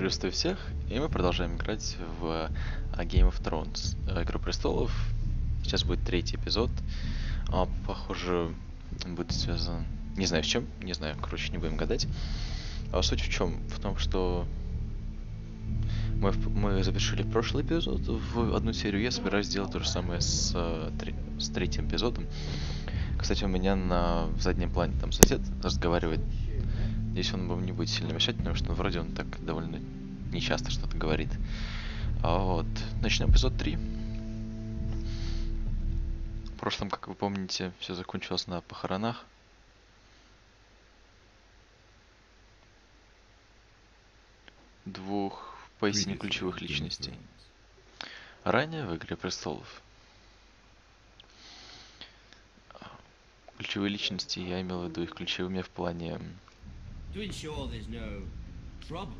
Приветствую всех, и мы продолжаем играть в Game of Thrones, Игру престолов. Сейчас будет третий эпизод. Похоже, будет связан... Не знаю с чем, не знаю, короче, не будем гадать. Суть в чем? В том, что мы завершили прошлый эпизод в одну серию. Я собираюсь сделать то же самое с третьим эпизодом. Кстати, у меня на заднем плане там сосед разговаривает. Здесь он вам не будет сильно мешать, потому что вроде он так довольно нечасто что-то говорит. Начнем эпизод 3. В прошлом, как вы помните, все закончилось на похоронах. Двух поистине ключевых личностей. Ранее в Игре престолов. Ключевые личности, я имел в виду их ключевыми в плане... To ensure there's no trouble,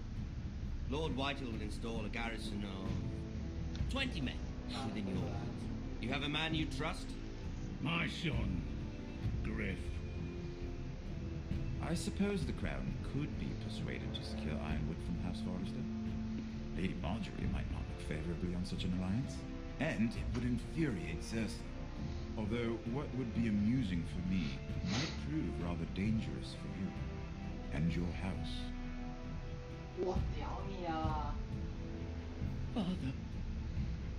Lord Whitehill will install a garrison of 20 men within your lands. You have a man you trust? My son, Griff. I suppose the Crown could be persuaded to secure Ironwood from House Forrester. Lady Marjorie might not look favorably on such an alliance. And it would infuriate Cersei. Although what would be amusing for me might prove rather dangerous for you. And your house. Father,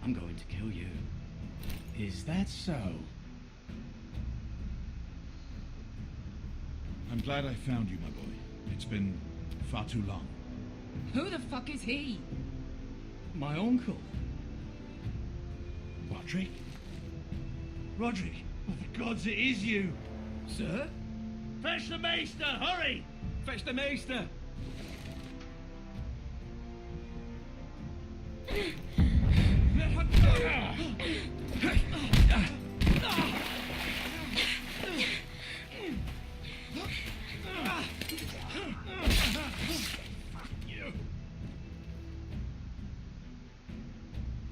I'm going to kill you. Is that so? I'm glad I found you, my boy. It's been far too long. Who the fuck is he? My uncle. Roderick? Roderick? Oh, the gods, it is you! Sir? Fetch the maester, hurry! Fetch the maester!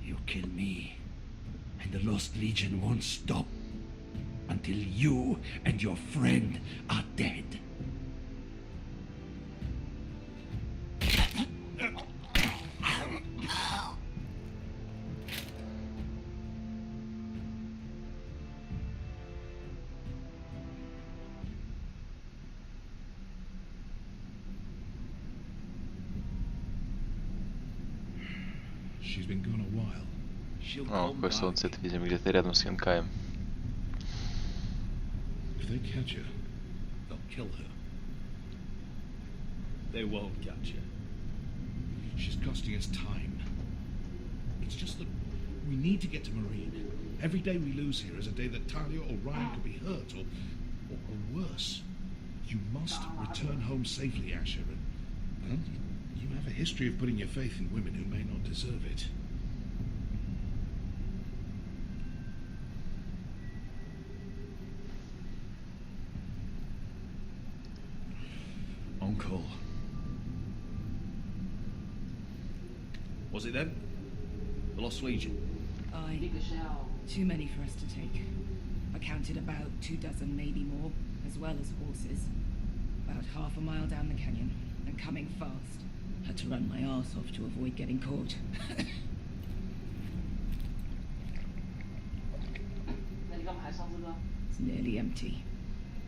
You kill me, and the Lost Legion won't stop until you and your friend are dead. She's been gone a while. She'll come какой солнцет, видимо, где-то рядом с Янкаем. If they catch her, they'll kill her. They won't catch her. She's costing us time. It's just that we need to get to Marine. Every day we lose here is a day that Talia or Ryan could be hurt, or worse. You must return home safely, Asher, and well, you have a history of putting your faith in women who may not deserve it. Uncle. Was it them? The Lost Legion? Aye. Too many for us to take. I counted about 24, maybe more, as well as horses. About half a mile down the canyon, and coming fast. Had to run my arse off to avoid getting caught. It's nearly empty.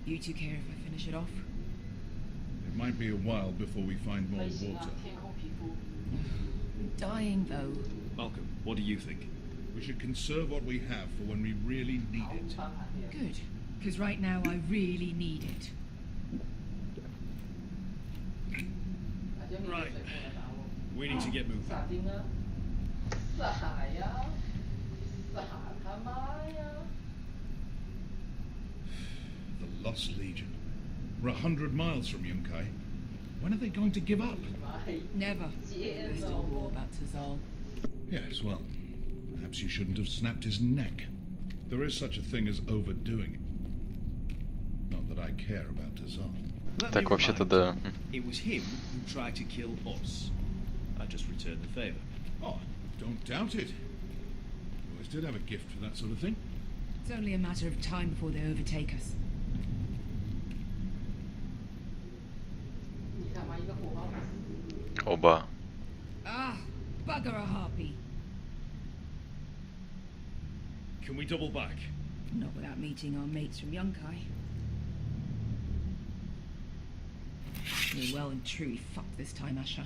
You two care if I finish it off? It might be a while before we find more water. I'm dying, though. Malcolm, what do you think? We should conserve what we have for when we really need it. Good, because right now I really need it. Right. We need to get moving. The Lost Legion. We're 100 miles from Yunkai. When are they going to give up? Never. There's still more about Tazal. Yes, well, perhaps you shouldn't have snapped his neck. There is such a thing as overdoing it. Not that I care about Tazal. Так, вообще-то да. It was him who tried to kill us. I just returned the favor. Oh, don't doubt it. You always did have a gift for that sort of thing. It's only a matter of time before they overtake us. Оба. bugger a harpy. Can we double back? Not without meeting our mates from Yunkai. We're well and truly fucked this time, Asher.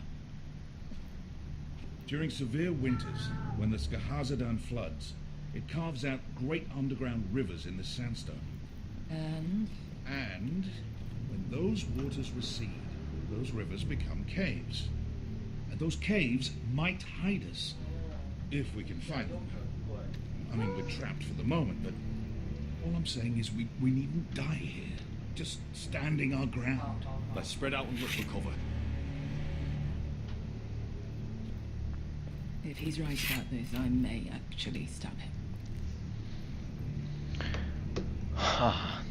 During severe winters, when the Skahazadan floods, it carves out great underground rivers in the sandstone. And? And when those waters recede, those rivers become caves. And those caves might hide us, if we can find them. I mean, we're trapped for the moment, but all I'm saying is we needn't die here, just standing our ground. Let's spread out and look for cover. If he's right about this, I may actually stab him.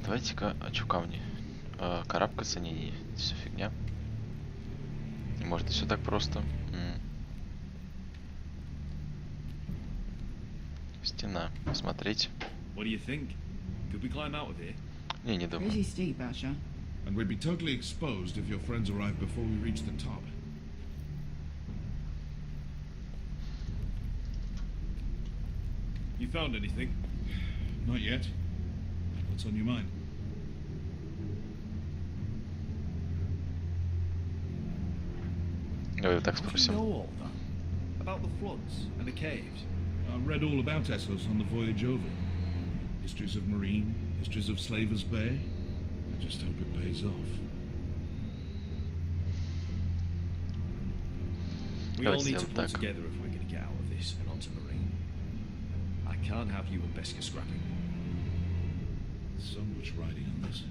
Давайте-ка, а чё камни? Карабкаться, не, все фигня. Может, и все так просто. Стена, посмотреть. What do you think? Could we climb out of here? Не думаю. Pretty steep, Asher. And we'd be totally exposed if your friends arrive before we reach the top. You found anything? Not yet. What's on your mind? Давай так How do you спросим. know all that? About the floods and the caves? I read all about Essos on the voyage over. Histories of Marine, histories of Slavers Bay. I just hope it pays off. We all Давайте need to сделаем pull так. together if we're going to get out of this and onto Marine. I can't have you and Beska scrapping. So much riding on this.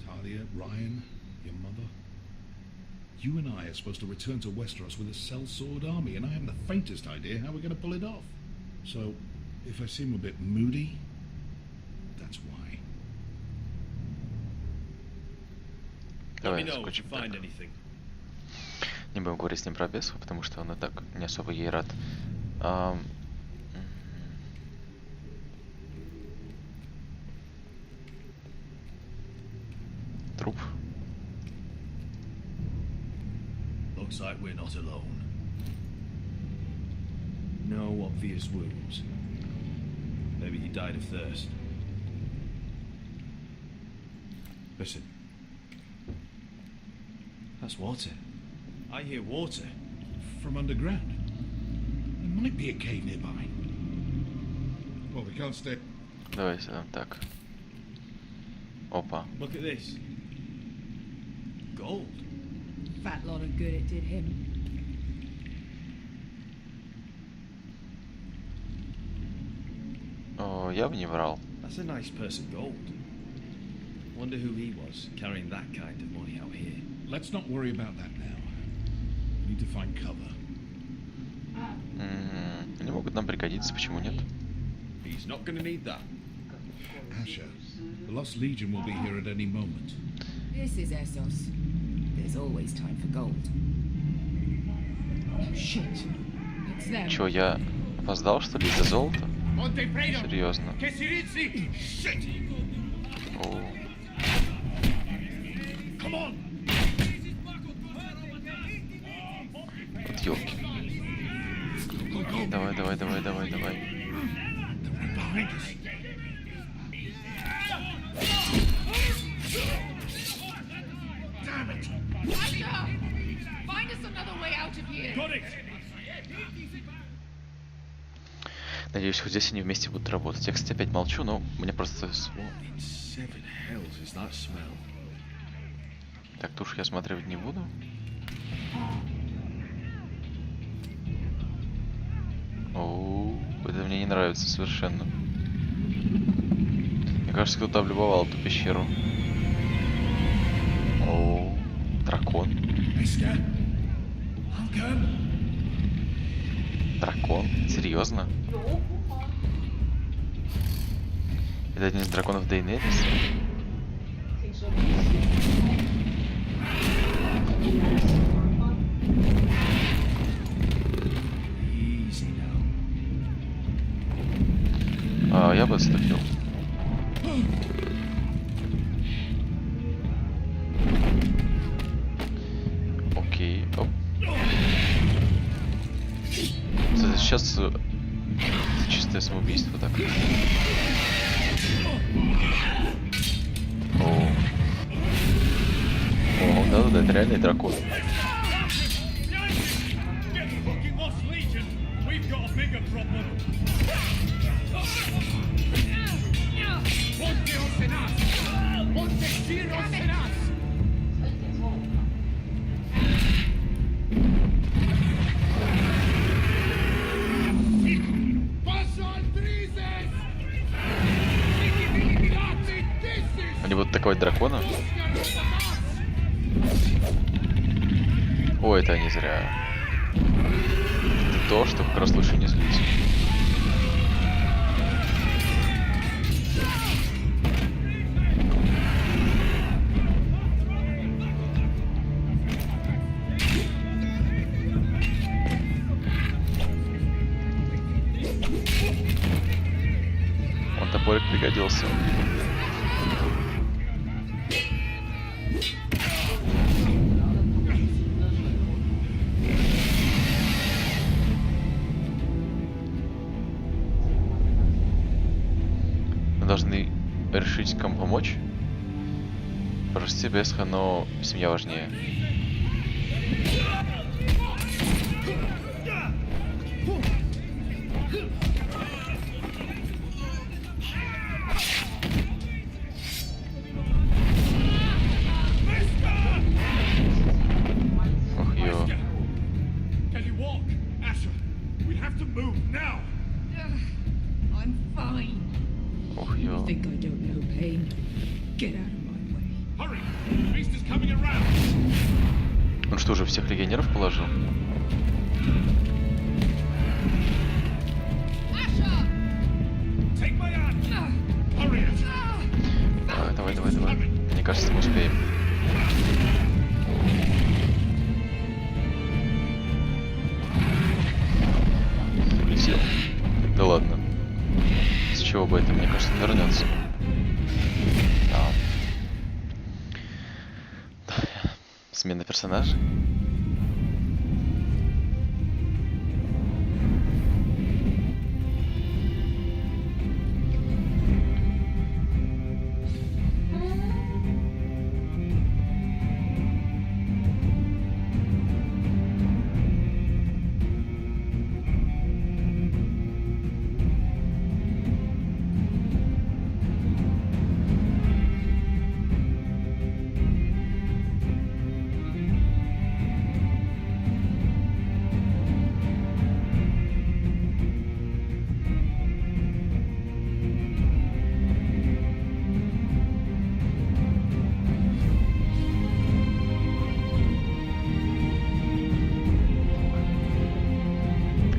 Talia, Ryan, your mother. You and I are supposed to return to Westeros with a sellsword army, and I haven't the faintest idea how we're going to pull it off. So, if I seem a bit moody, that's why. Let me Давай know if you скотчем find так. anything. Не будем говорить с ним про бесов, потому что он и так не особо ей рад. Труп. Looks like we're not alone. No obvious wounds. Maybe he died of thirst. Listen. That's water. I hear water. From underground. There might be a cave nearby. Well, we can't stay. Давай сделаем так. Опа. Look at this. Gold. Fat lot of good it did him. О, я бы не врал. That's a nice person gold. Wonder who he was, carrying that kind of money out here. Let's not worry about that now. We need to find cover. Они могут нам пригодиться, почему нет? He's not gonna need that. Asher, the Lost Legion will be here at any moment. This is Essos. There's always time for gold. Oh, shit. It's them. Чё, я опоздал, что ли, из-за золота? Серьезно. О, Come on! ёлки. Давай. They're right behind us. Damn it! Asher! Find us another way out of here. Got it! надеюсь, хоть здесь они вместе будут работать. Я, кстати, опять молчу, но мне просто... What in seven hells is that smell? Так, тушу я осматривать не буду. О, это мне не нравится совершенно. Мне кажется, кто-то облюбовал эту пещеру. О, дракон. Beska? Malcolm? Дракон? Серьезно? Это один из драконов Дейнерис? Easy now. Я бы отступил. Окей. Оп. сейчас чистое самоубийство так. О, да, это реальный дракон. Они будут атаковать дракона? Ой, это они зря. Это то, что как раз лучше не злить. Он топорик пригодился. Мы должны решить, кому помочь. Прости, Бесха, но семья важнее. Ох, ё. Can you walk, Asher? We have to move now. I'm fine. Ох, You ё. think I don't know pain? Get out of my way. Hurry! The beast is coming around. Он что, уже всех легионеров положил? Take my hand. Hurry, Asher. Давай, давай, давай. Мне кажется, мы успеем. Улетел. Да ладно. С чего бы это? Мне кажется, он вернется. Да. Смена персонажей.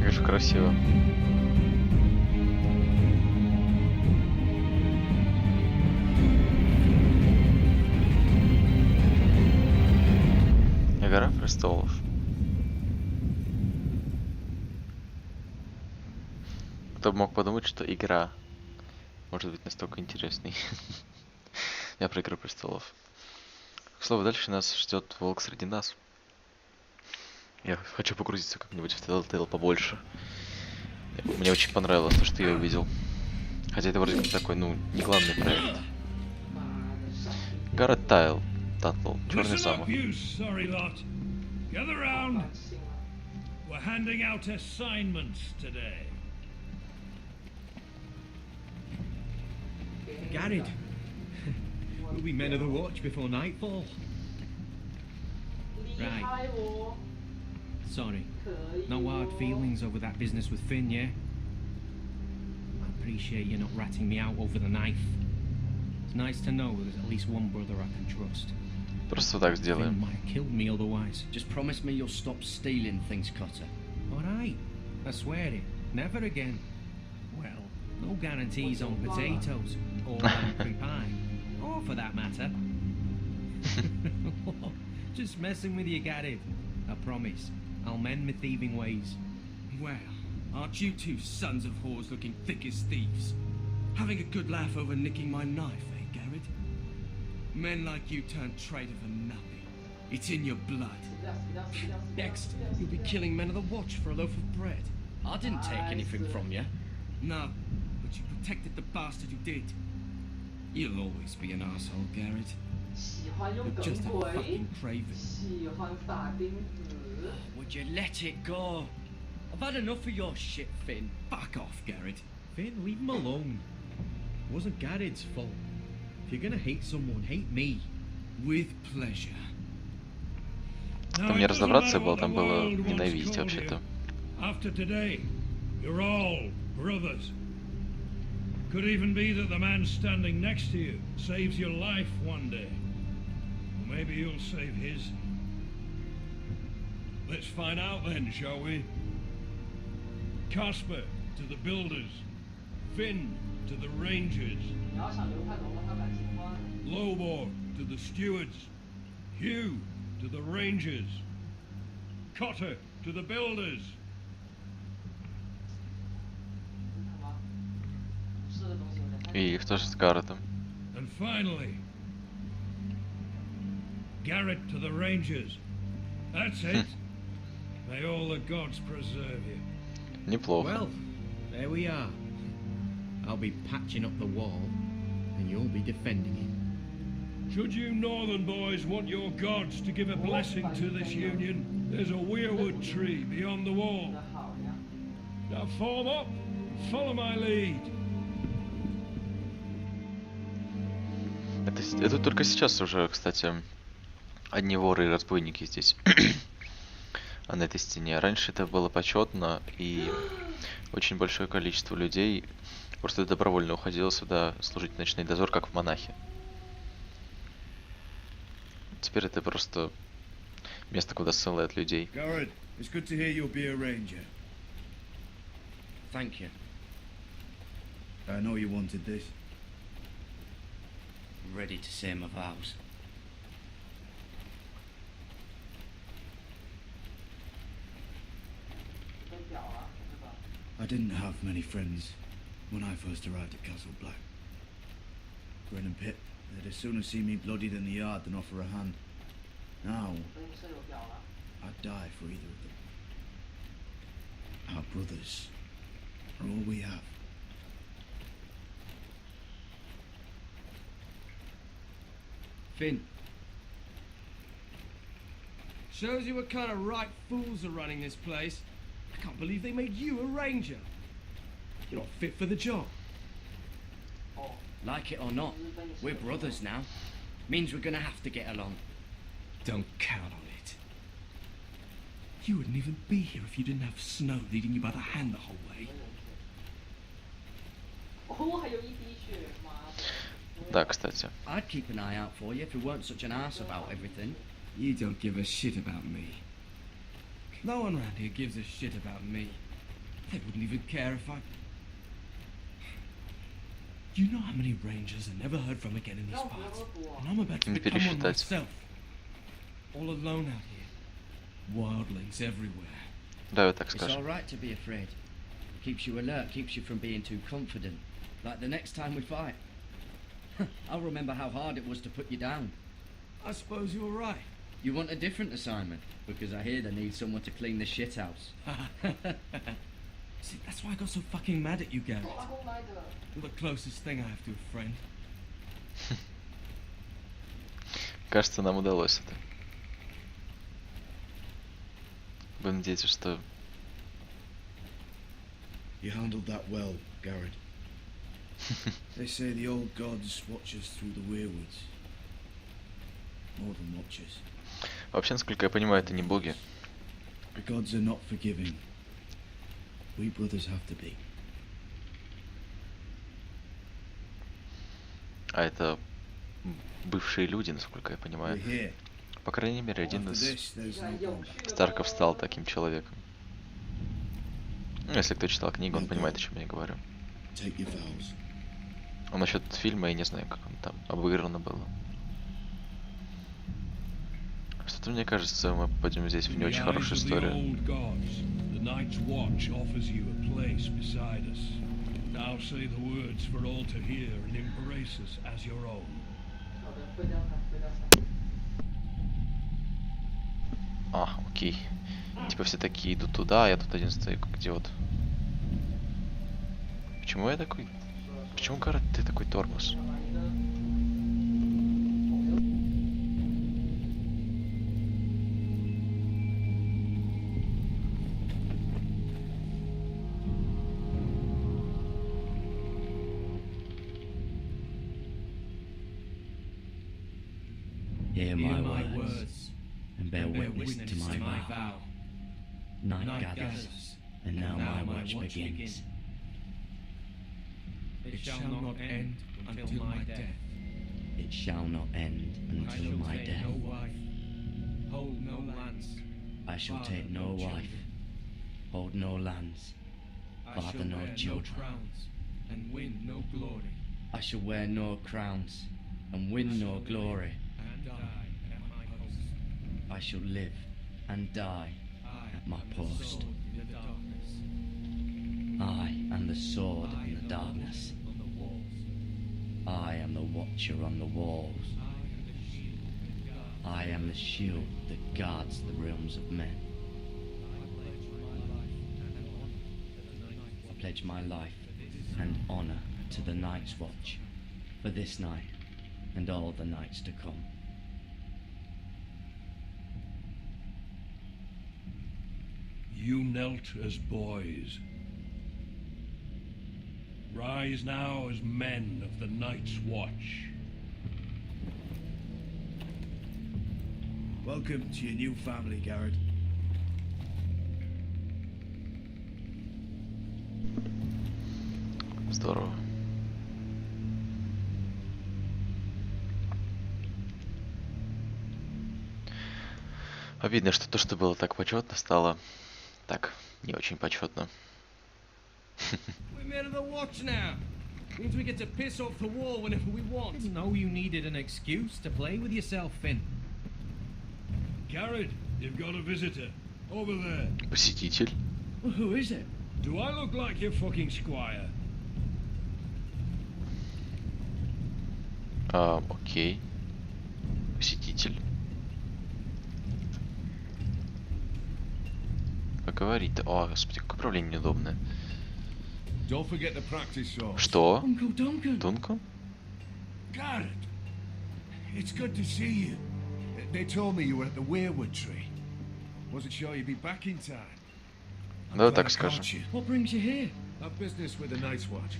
Как же красиво. Игра престолов. Кто бы мог подумать, что игра может быть настолько интересной. Я про Игру престолов. К слову, дальше нас ждет волк среди нас. Я хочу погрузиться как-нибудь в Telltale побольше. Мне очень понравилось то, что я увидел. Хотя это вроде как такой, ну, не главный проект. Гора Тайл. Татл. Черный замок. Sorry lot. Gather round. We're handing out assignments today. Garrett. We'll be men of the watch before nightfall. Right. Sorry. No hard feelings over that business with Finn, yeah? I appreciate you not ratting me out over the knife. It's nice to know there's at least one brother I can trust. Просто так Finn сделаем. might have killed me otherwise. Just promise me you'll stop stealing things, Cotter. Alright. I swear it. Never again. Well, no guarantees on potatoes. Or lemon pie. Or for that matter. Just messing with you, Garrett. I promise. I'll mend my thieving ways. Well, aren't you two sons of whores looking thick as thieves? Having a good laugh over nicking my knife, eh, Garrett? Men like you turn traitor for nothing. It's in your blood. Next, you'll be killing men of the watch for a loaf of bread. I didn't take anything from you. No, but you protected the bastard who did. You'll always be an asshole, Garrett. 喜欢用 You're 梗 just a 鬼， fucking craven. 喜欢法钉子。 Would you let it go? I've had enough of your shit, Finn. Fuck off, Garrett. Finn, leave him alone. It wasn't Garrett's fault. If you're gonna hate someone, hate me. With pleasure. Там не разобраться было, там было ненавидеть вообще-то. After today, you're all brothers. Could even be that the man standing next to you saves your life one day. Or maybe you'll save his. Let's find out then, shall we? Casper to the builders. Finn to the rangers. 你要想流派龙了，他敢听话。 Lobor to the stewards. Hugh to the rangers. Cotter to the builders. 他妈，是的东西有点太。 И кто же с Гарретом? And finally, Garrett to the rangers. That's it. May all the gods preserve you. Неплохо. Well, there we are. I'll be patching up the wall, and you'll be defending it. Should you northern boys want your gods to give a blessing to this union, there's a weirwood tree beyond the wall. 那好呀。 Now form up, follow my lead. Это только сейчас уже, кстати, одни воры и разбойники здесь. А на этой стене. Раньше это было почетно, и очень большое количество людей просто добровольно уходило сюда служить в ночной дозор, как в монахи. Теперь это просто место, куда ссылают людей. Garrett, it's good to hear you'll be a ranger. Thank you. I know you wanted this. Ready to say my vows. I didn't have many friends when I first arrived at Castle Black. Grin and Pip, they'd as soon see me bloodied in the yard than offer a hand. Now, 所以舍友表了。 I'd die for either of them. Our brothers are all we have. Finn. Shows you what kind of right fools are running this place. I can't believe they made you a ranger. You're not fit for the job. Like it or not, we're brothers now. Means we're gonna have to get along. Don't count on it. You wouldn't even be here if you didn't have Snow leading you by the hand the whole way. 哦，还有一滴血，妈的。 Да, кстати. I'd keep an eye out for you if you weren't such an ass about everything. You don't give a shit about me. No one around here gives a shit about me. They wouldn't even care if I... You know how many rangers are never heard from again in these parts? And I'm about to Не become one пересчитать. myself. All alone out here. Wildlings everywhere. Давай так It's скажем. all right to be afraid. Keeps you alert, keeps you from being too confident. Like the next time we fight. I'll remember how hard it was to put you down. I suppose you're right. You want a different assignment, because I hear they need someone to clean the shit house. See, that's why I got so fucking mad at you, Garrett. 阿公来的。 You're the closest thing I have to a friend. Кажется, нам удалось это. Будем надеяться, что... You handled that well, Garrett. They say the old gods watch us through the weirwoods. More than watch us. Вообще, насколько я понимаю, это не боги. The gods are not forgiving. We brothers have to be. А это бывшие люди, насколько я We're понимаю. here. По крайней мере, один After из this, there's no going back. Старков стал таким человеком. Ну, если кто читал книгу, он понимает, о чем я говорю. Take your vows. А насчет фильма я не знаю, как он там обыграно было. Что-то мне кажется, мы попадем здесь в не очень хорошую историю. The night's watch offers you a place beside us. Now say the words for all to hear and embrace us as your own. 好的，会调查，会调查。 А, окей. Типа все такие идут туда, а я тут один стою, как идиот. Почему я такой... Почему, Гаррет, ты такой тормоз? Hear my words, and bear witness to my vow. Night gathers, and now my watch begins. It shall not end until my death. It shall not end until my death. No wife, hold no lands. I shall take no wife, hold no lands, father no children. Crowns and win no glory. I shall wear no crowns and win no glory. And die at my post. I shall live and die at my post. I am the sword in the darkness. I am the watcher on the walls. I am the shield that guards the realms of men. I pledge my life and honor to the Night's Watch for this night and all the nights to come. You knelt as boys. Rise now as men of the Night's Watch. Welcome to your new family, Garrett. Здорово. Обидно, что то, что было так почетно, стало так не очень почетно. We're men of the watch now. Means we get to piss off the wall whenever we want. Didn't know you needed an excuse to play with yourself, Finn. Garrett, you've got a visitor. Over there. Посетитель. Well, who is it? Do I look like your fucking squire? Окей. Посетитель. Поговорить-то. О, господи, какое управление неудобное. Don't forget to practice, so. Что? Uncle Duncan. Дункан? Garrett, it's good to see you. They told me you were at the Weirwood tree. Wasn't sure you'd be back in time. Да, так скажем. What brings you here? A business with the Night's Watch.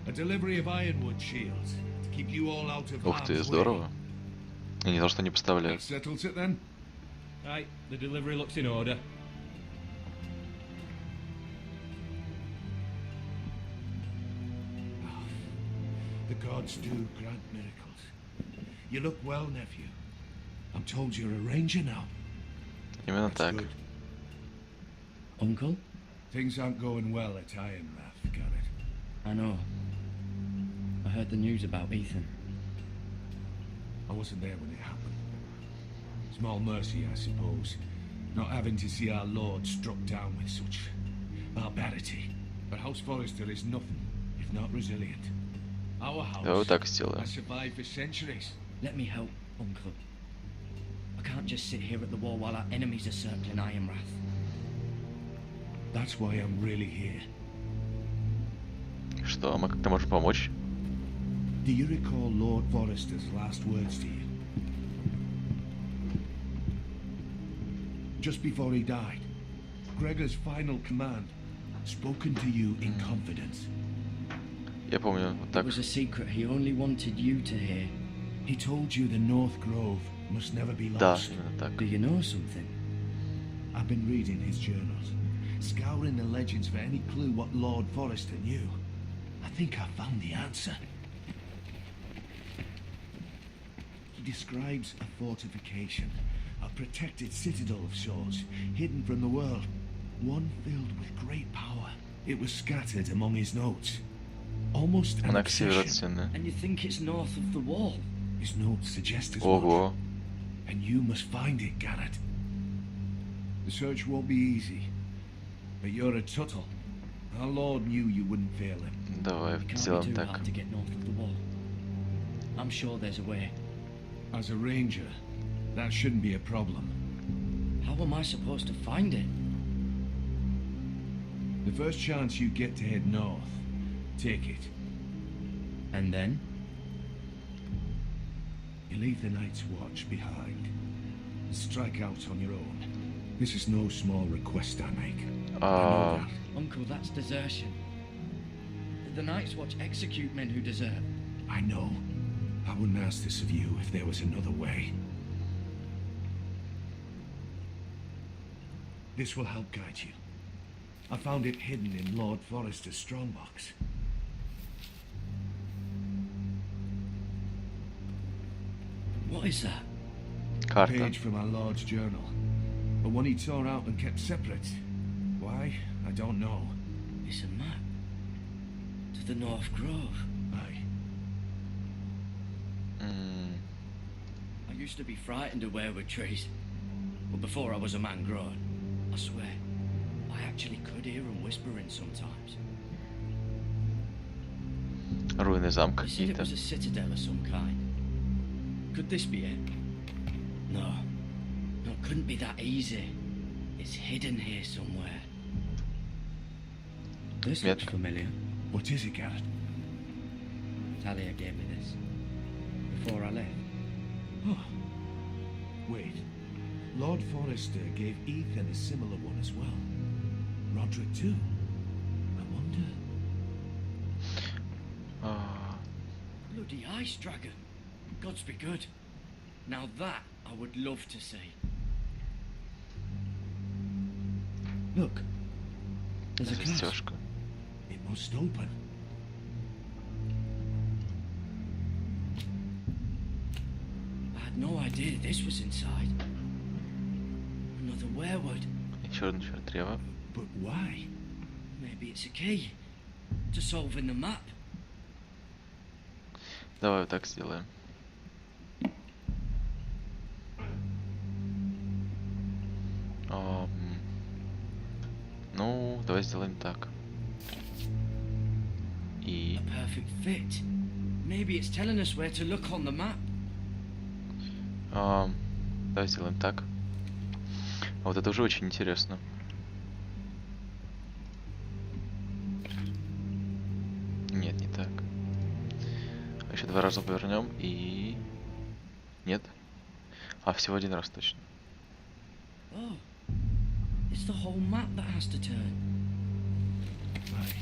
A delivery of ironwood shields to keep you all out of Ух ты, harm's way. здорово. Я не знал, что они That поставляют. settles it then. Right, the delivery looks in order. The gods do grant miracles. You look well, nephew. I'm told you're a ranger now. Именно That's так. good. Uncle? Things aren't going well at Ironrath, Garrett. I know. I heard the news about Ethan. I wasn't there when it happened. Small mercy, I suppose, not having to see our lord struck down with such barbarity. But House Forrester is nothing if not resilient. Our house Да, вот так сделаем. has survived for centuries. Let me help, Uncle. I can't just sit here at the wall while our enemies are circling Ironrath. That's why I'm really here. Что, мы как-то можем помочь? Do you recall Lord Forrester's last words to you? Just before he died, Gregor's final command, spoken to you in confidence. Я помню, вот It так. was a secret he only wanted you to hear. He told you the North Grove must never be Да, lost. именно так. Do you know something? I've been reading his journals, scouring the legends for any clue what Lord Forrester knew. I think I found the answer. He describes a fortification, a protected citadel of sorts, hidden from the world, one filled with great power. It was scattered among his notes. Almost an Она к северу от obsession. стены. And you think it's north of the wall? His notes suggest as Ого. much. And you must find it, Garrett. The search won't be easy. But you're a Tuttle. Our Lord knew you wouldn't fail him. Давай, It can't сделаем be too так. hard to get north of the wall. I'm sure there's a way. As a ranger, that shouldn't be a problem. How am I supposed to find it? The first chance you get to head north, Take it. And then? You leave the Night's Watch behind and strike out on your own. This is no small request I make. I know that. Uncle, that's desertion. The Night's Watch execute men who desert. I know. I wouldn't ask this of you if there was another way. This will help guide you. I found it hidden in Lord Forrester's strongbox. What is that? A page from our Lord's journal. But one he tore out and kept separate. Why? I don't know. It's a map. To the North Grove. Aye. I used to be frightened of weirwood trees. But before I was a man grown, I swear, I actually could hear them whispering sometimes. Руины замка You said it какие-то. was a citadel of some kind. Could this be it? No. No, it couldn't be that easy. It's hidden here somewhere. This looks familiar. What is it, Garrett? Talia gave me this. Before I left. Oh. Wait. Lord Forrester gave Ethan a similar one as well. Roderick too. I wonder. Bloody ice dragon. Gods be good. Now that I would love to see. Look. There's a clasp. Застежка. It must open. I had no idea this was inside. Another weirwood. И черный древо. But why? Maybe it's a key to solving the map. Давай вот так сделаем. Ну, давай сделаем так. И... A perfect fit. Maybe it's telling us where to look on the map. Давай сделаем так. А вот это уже очень интересно. Нет, не так. Еще 2 раза повернем и... Нет. А, всего 1 раз точно. Oh, it's the whole map that has to turn. Right.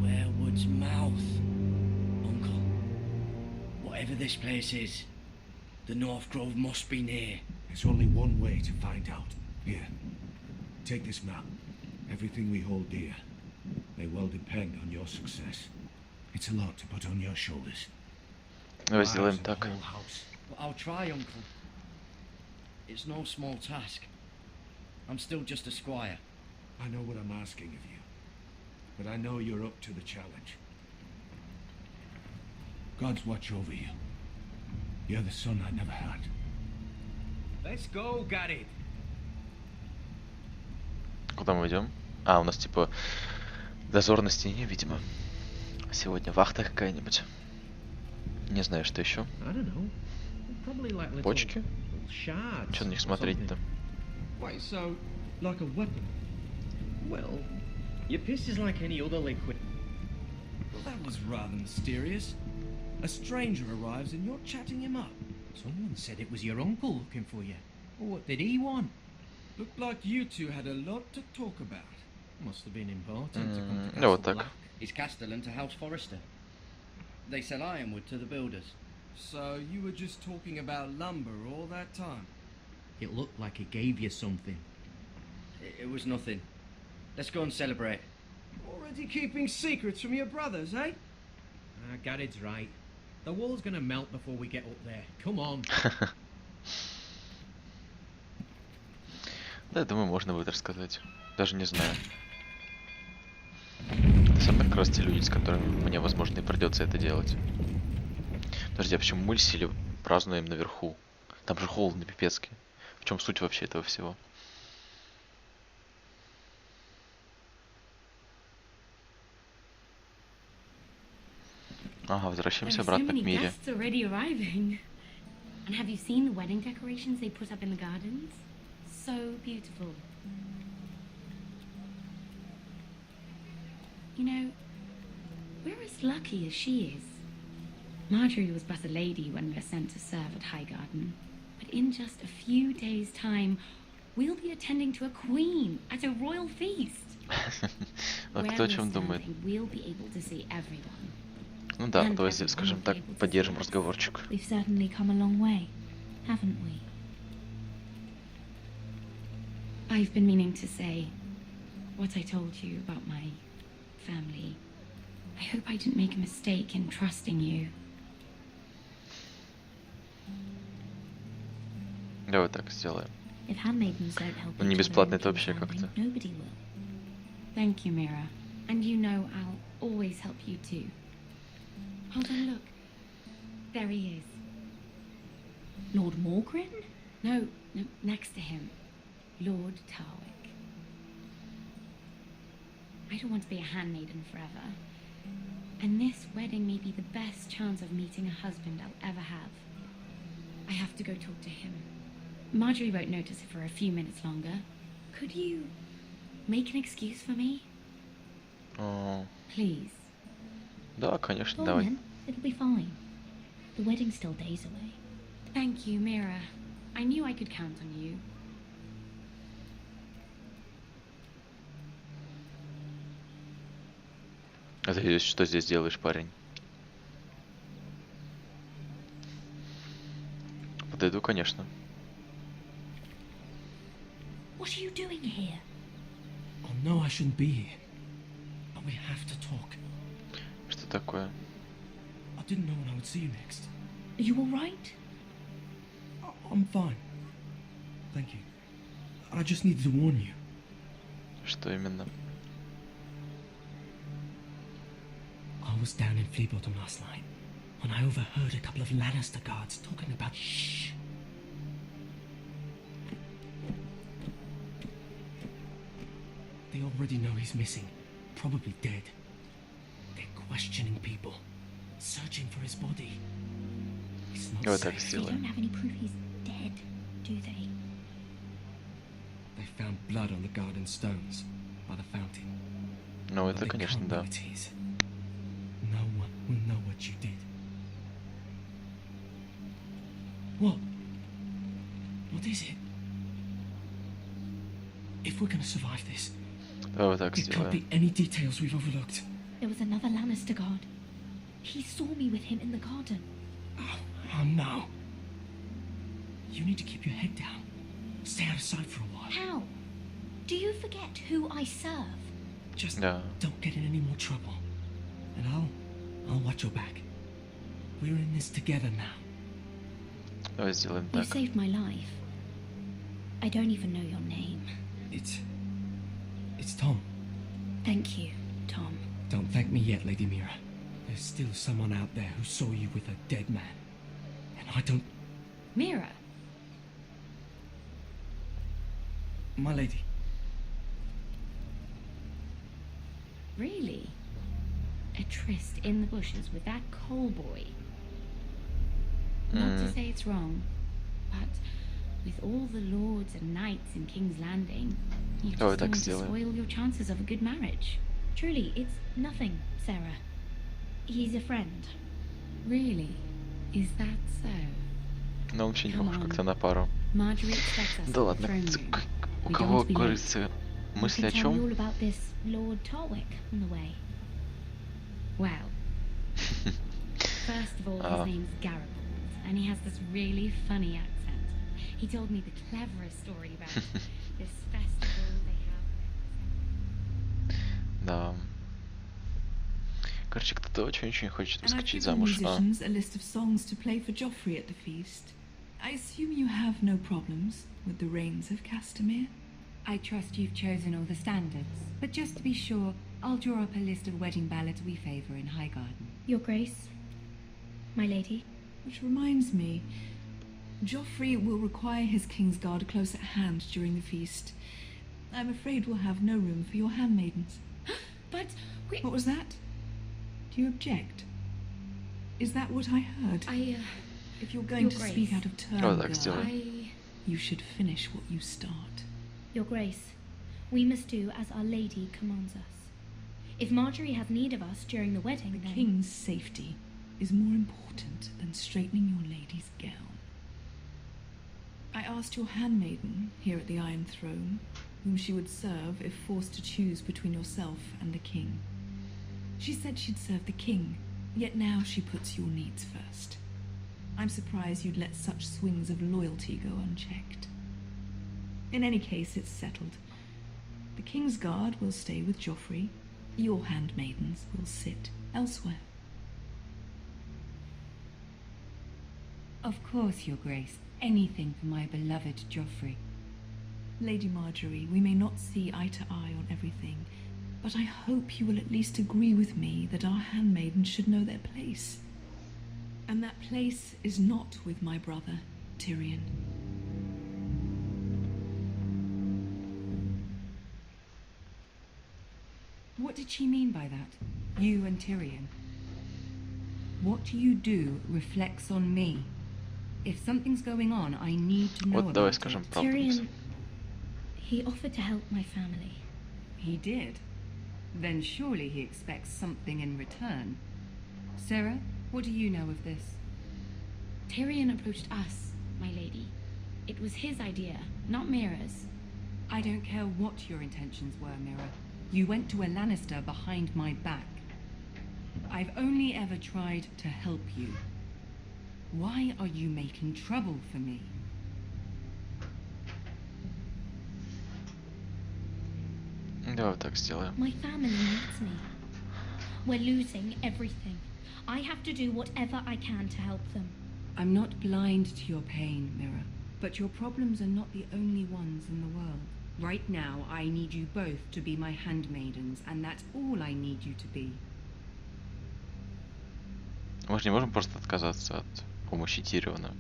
Weirwood's mouth. Uncle, whatever this place is, the North Grove must be near. There's only one way to find out. Here. Take this map. Everything we hold dear may well depend on your success. It's a lot to put on your shoulders. Давай сделаем так. But I'll try, Uncle. It's no small task. I'm still just a squire. I know what I'm asking of you, but I know you're up to the challenge. Gods watch over you. You're the son I never had. Let's go, Garrett. Куда мы идем? А, у нас типа дозор на стене, видимо. Сегодня вахта какая-нибудь. Не знаю, что еще. Почки? Что на них смотреть-то? Why so, like a weapon? Well, your piss is like any other liquid. Well, that was rather mysterious. A stranger arrives and you're chatting him up. Someone said it was your uncle looking for you. What did he want? Looked like you two had a lot to talk about. Must have been important to come to Ну вот Castle так. Black. It's Castellan to House Forrester. They sell ironwood to the builders. So you were just talking about lumber all that time? It looked like he gave you something. It was nothing. Let's go and celebrate. Already keeping secrets from your brothers, eh? Garrett's right. The wall's gonna melt before we get up there. Come on. Да, я думаю, можно будет рассказать. Даже не знаю. Это самые как раз те люди, с которыми мне, возможно, и придется это делать. Подожди, а почему мы Мульсили празднуем наверху? Там же холодно пипецки. В чем суть вообще этого всего? Ага, возвращаемся обратно к Мире. And have you seen the wedding decorations they put up in the gardens? So beautiful. You know, we're as lucky as she is. Marjorie was but a lady when we were sent to serve at Highgarden. But in just a few days' time, we'll be attending to a queen at a royal feast. А кто о чем думает? We'll be able to see everyone. Ну да, давайте, скажем так, поддержим разговорчик. We've certainly come a long way, haven't we? I've been meaning to say what I told you about my family. I hope I didn't make a mistake in trusting you. Давай так сделаем. If handmaidens don't help Ну не each other бесплатно in это вообще king's как-то. landing, nobody will. Thank you, Mira. And you know I'll always help you too. Hold on, look. There he is. Lord Morgrin? No, next to him. Lord Tarwick. I don't want to be a handmaiden forever. And this wedding may be the best chance of meeting a husband I'll ever have. I have to go talk to him. Marjorie won't notice it for a few minutes longer. Could you make an excuse for me? Please. Да, конечно, Go давай. on, then. It'll be fine. The wedding's still days away. Thank you, Mira. I knew I could count on you. А ты что здесь делаешь, парень? Подойду, конечно. What are you doing here? Oh no, I shouldn't be here. But we have to talk. Что такое? I didn't know when I would see you next. Are you alright? I'm fine. Thank you. I just needed to warn you. Что именно? I was down in Fleabottom last night when I overheard a couple of Lannister guards talking about shh. They already know he's missing, probably dead. They're questioning people, searching for his body. It's not Давай так safe. They don't сделаем. have any proof he's dead, do they? They found blood on the garden stones by the fountain. Ну, But это, they конечно, can't да. know it's his. No one will know what you did. What? What is it? If we're gonna survive this, Давай вот так there can't сделаем. be any details we've overlooked. There was another Lannister guard. He saw me with him in the garden. Oh no. You need to keep your head down. Stay out of sight for a while. How? Do you forget who I serve? Just Да. don't get in any more trouble. And I'll watch your back. We're in this together now. Давай сделаем You так. saved my life. I don't even know your name. It's Tom. Thank you, Tom. Don't thank me yet, Lady Mira. There's still someone out there who saw you with a dead man. And I don't... Mira. My lady. Really? A tryst in the bushes with that coal boy? Not to say it's wrong, but with all the lords and knights in King's Landing, you just Давай don't так want to сделаем. spoil your chances of a good marriage. Truly, it's nothing, Sarah. He's a friend. Really? Is that so? Но вообще не Come похож on. как-то на пару. Marjorie expects us Да at ладно. the throne ц- room. к- У We кого, don't want to be как late. говорится, You мысли о can tell me all чем? about this Lord Tarwick on the way. Well, first of all, his name's Garibald, and he has this really funny accent. He told me the cleverest story about this festival they have. Да. Короче, кто-то очень-очень хочет And I've выскочить given the замуж. musicians a list of songs to play for Joffrey at the feast. I assume you have no problems with the Rains of Castamere? I trust you've chosen all the standards, but just to be sure, I'll draw up a list of wedding ballads we favour in Highgarden. Your Grace, my lady. Which reminds me, Joffrey will require his Kingsguard close at hand during the feast. I'm afraid we'll have no room for your handmaidens. But we... What was that? Do you object? Is that what I heard? If you're going Your to Grace. speak out of turn, Oh, так girl, сделаем. you should finish what you start. Your Grace, we must do as Our Lady commands us. If Marjorie has need of us during the wedding, The then... king's safety is more important than straightening your lady's gown. I asked your handmaiden here at the Iron Throne whom she would serve if forced to choose between yourself and the king. She said she'd serve the king, yet now she puts your needs first. I'm surprised you'd let such swings of loyalty go unchecked. In any case, it's settled. The King's Guard will stay with Joffrey. Your handmaidens will sit elsewhere. Of course, Your Grace. Anything for my beloved Joffrey. Lady Marjorie, we may not see eye to eye on everything, but I hope you will at least agree with me that our handmaidens should know their place. And that place is not with my brother, Tyrion. What did she mean by that? You and Tyrion? What you do reflects on me. If something's going on, I need to know Вот давай about скажем it. правду. Tyrion, he offered to help my family. He did? Then surely he expects something in return. Sarah, what do you know of this? Tyrion approached us, my lady. It was his idea, not Mira's. I don't care what your intentions were, Mira. You went to a Lannister behind my back. I've only ever tried to help you. Why are you making trouble for me? Давай вот так сделаем. My family needs me. We're losing everything. I have to do whatever I can to help them. I'm not blind to your pain, Mira, but your problems are not the only ones in the world. Right now, I need you both to be my handmaidens, and that's all I need you to be. Мы же не можем просто отказаться от помощи Тириона.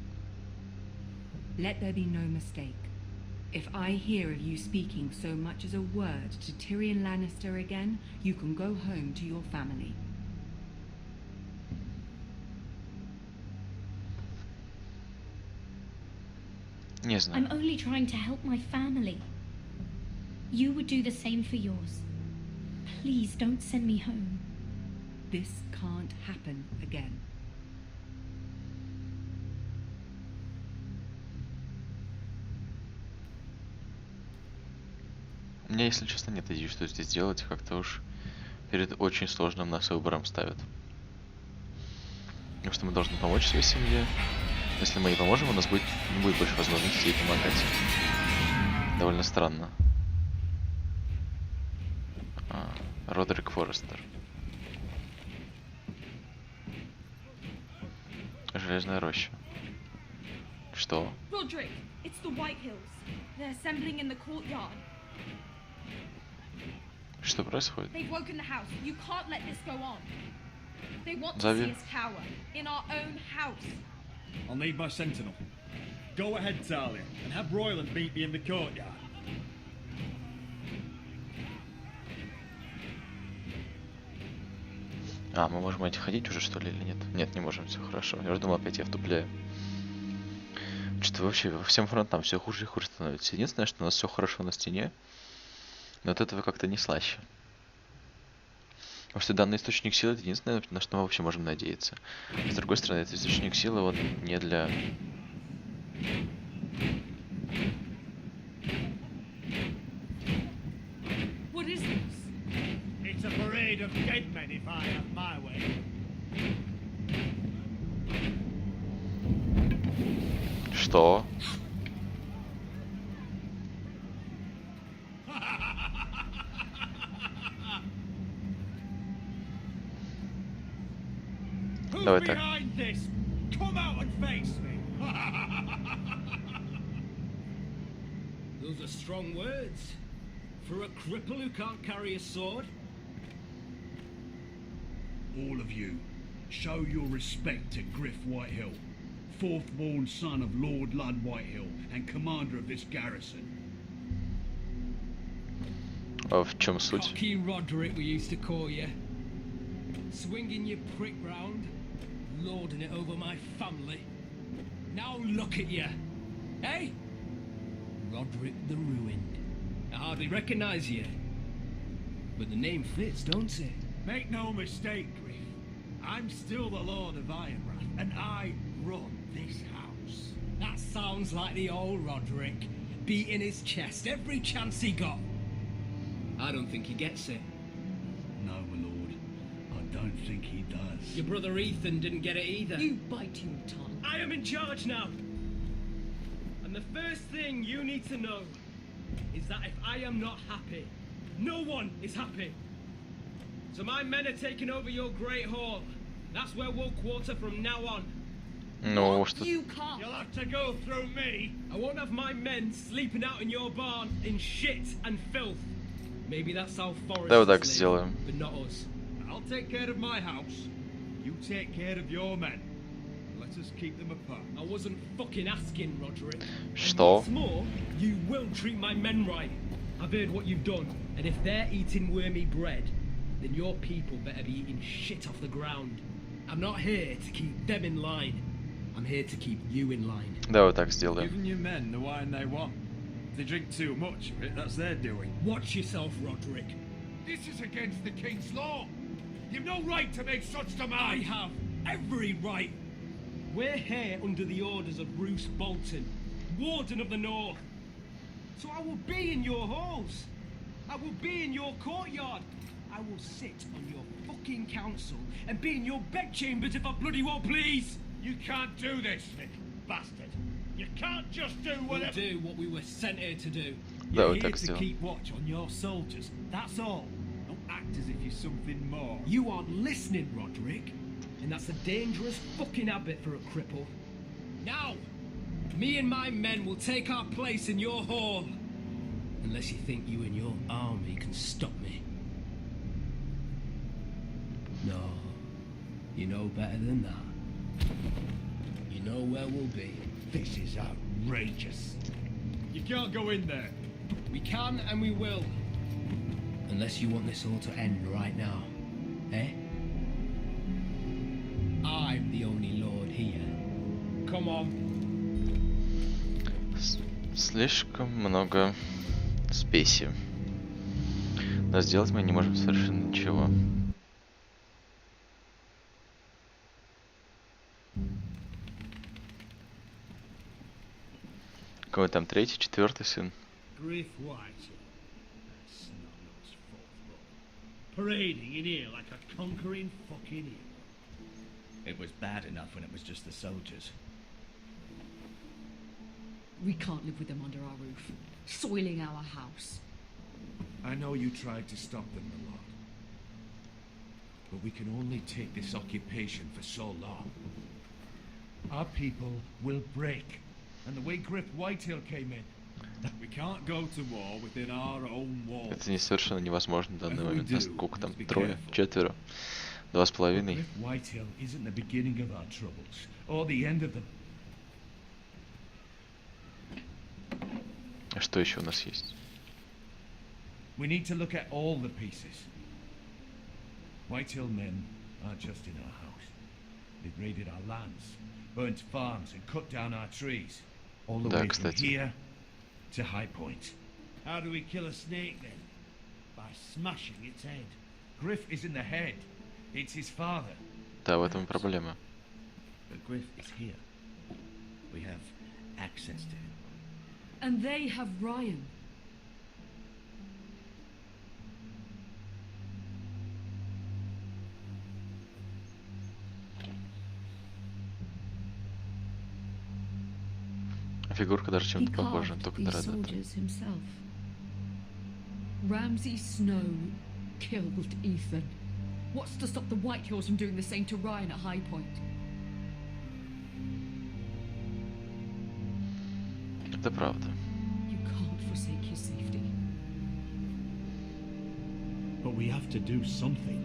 Let there be no mistake. If I hear of you speaking so much as a word to Tyrion Lannister again, you can go home to your family. Не знаю. I'm only trying to help my family. You would do the same for yours. Please don't send me home. This can't happen again. У меня, если честно, нет идеи, что здесь делать. Как-то уж перед очень сложным нас выбором ставят. Потому что мы должны помочь своей семье. Если мы не поможем, у нас будет, не будет больше возможности ей помогать. Довольно странно. Родрик Форестер. Железная роща. Что? Roderick, it's the White Hills. They're assembling in the courtyard. Что происходит? They've woken the house. You can't let this go on. They want to Зови. see us cower in our own house. I'll need my sentinel. Go ahead, Talia, and have Royland meet me in the courtyard. Мы можем идти ходить уже, что ли, или нет? Нет, не можем, все хорошо. Я уже думал, опять я втупляю. Что вообще по всем фронтам все хуже и хуже становится. Единственное, что у нас все хорошо на стене, но от этого как-то не слаще. Потому что данный источник силы — это единственное, на что мы вообще можем надеяться. С другой стороны, этот источник силы, он не для... What is this? It's a parade of dead men if I have my way. Что? Давай так. Behind this? Come out and face me. Those are strong words. For a cripple who can't carry a sword? All of you, show your respect to Griff Whitehill, fourth-born son of Lord Ludd Whitehill and commander of this garrison. В чем суть? Cocky Roderick, we used to call you. Swinging your prick round, lording it over my family. Now look at you. Hey? Roderick the Ruined. I hardly recognise you. But the name fits, don't it? Make no mistake, Griff. I'm still the Lord of Ironwrath, and I run this house. That sounds like the old Roderick, beating his chest every chance he got. I don't think he gets it. No, my lord. I don't think he does. Your brother Ethan didn't get it either. You bite your tongue. I am in charge now. And the first thing you need to know is that if I am not happy, no one is happy. So my men are taking over your Great Hall. That's where we'll quarter from now on. Ну, что... You can't. You'll have to go through me. I won't have my men sleeping out in your barn in shit and filth. Maybe that's how Forrest Да, вот так live, сделаем. but not us. I'll take care of my house. You take care of your men. Let us keep them apart. I wasn't fucking asking, Roderick. Что? What's more, you will treat my men right. I've heard what you've done, and if they're eating wormy bread, then your people better be eating shit off the ground. I'm not here to keep them in line. I'm here to keep you in line. Да, вот так сделаем. Giving your men the wine they want. If they drink too much of it, that's their doing. Watch yourself, Roderick. This is against the king's law. You've no right to make such I demands. have every right. We're here under the orders of Bruce Bolton, Warden of the North. So I will be in your halls. I will be in your courtyard. I will sit on your fucking council and be in your bedchambers if I bloody well please. You can't do this, Nick, bastard. You can't just do We'll whatever. do what we were sent here to do. Да, You're вот here так to сделаем. keep watch on your soldiers. That's all. Don't act as if you're something more. You aren't listening, Roderick. And that's a dangerous fucking habit for a cripple. Now, me and my men will take our place in your hall. Unless you think you and your army can stop me. No, you know better than that. You know where we'll be. This is outrageous. You can't go in there. We can and we will. Unless you want this all to end right now. Eh? I'm the only lord here. Come on. Слишком много спеси. Но сделать мы не можем совершенно ничего. Какой там третий, четвертый сын? Griff White. Snot-nosed fourth brother. Parading in here like a conquering fucking hero. It was bad enough when it was just the soldiers. We can't live with them under our roof, soiling our house. I know you tried to stop them, my lord. But we can only take this occupation for so long. Our people will break. And the way Griff Whitehill came in. We can't go to war within our own walls. Это не совершенно невозможно в данный момент. Нас сколько там? Трое? Четверо? 2,5? Griff Whitehill isn't the beginning of our troubles, or the end of them. А что еще у нас есть? We need to look at all the pieces. Whitehill men aren't just in our house. They've raided our lands, burnt farms, and cut down our trees. All the Да, way from кстати. here to High Point. How do we kill a snake then? By smashing its head. Griff isn't the head. It's his father. Да, в этом и проблема. But Griff is here. We have access to him. And they have Ryan. Фигурка даже He чем-то похожа, carved только these дорогая. soldiers himself. Ramsay Snow killed Ethan. What's to stop the Whitehills from doing the same to Ryan at High Point? Это правда. You can't forsake your safety. But we have to do something.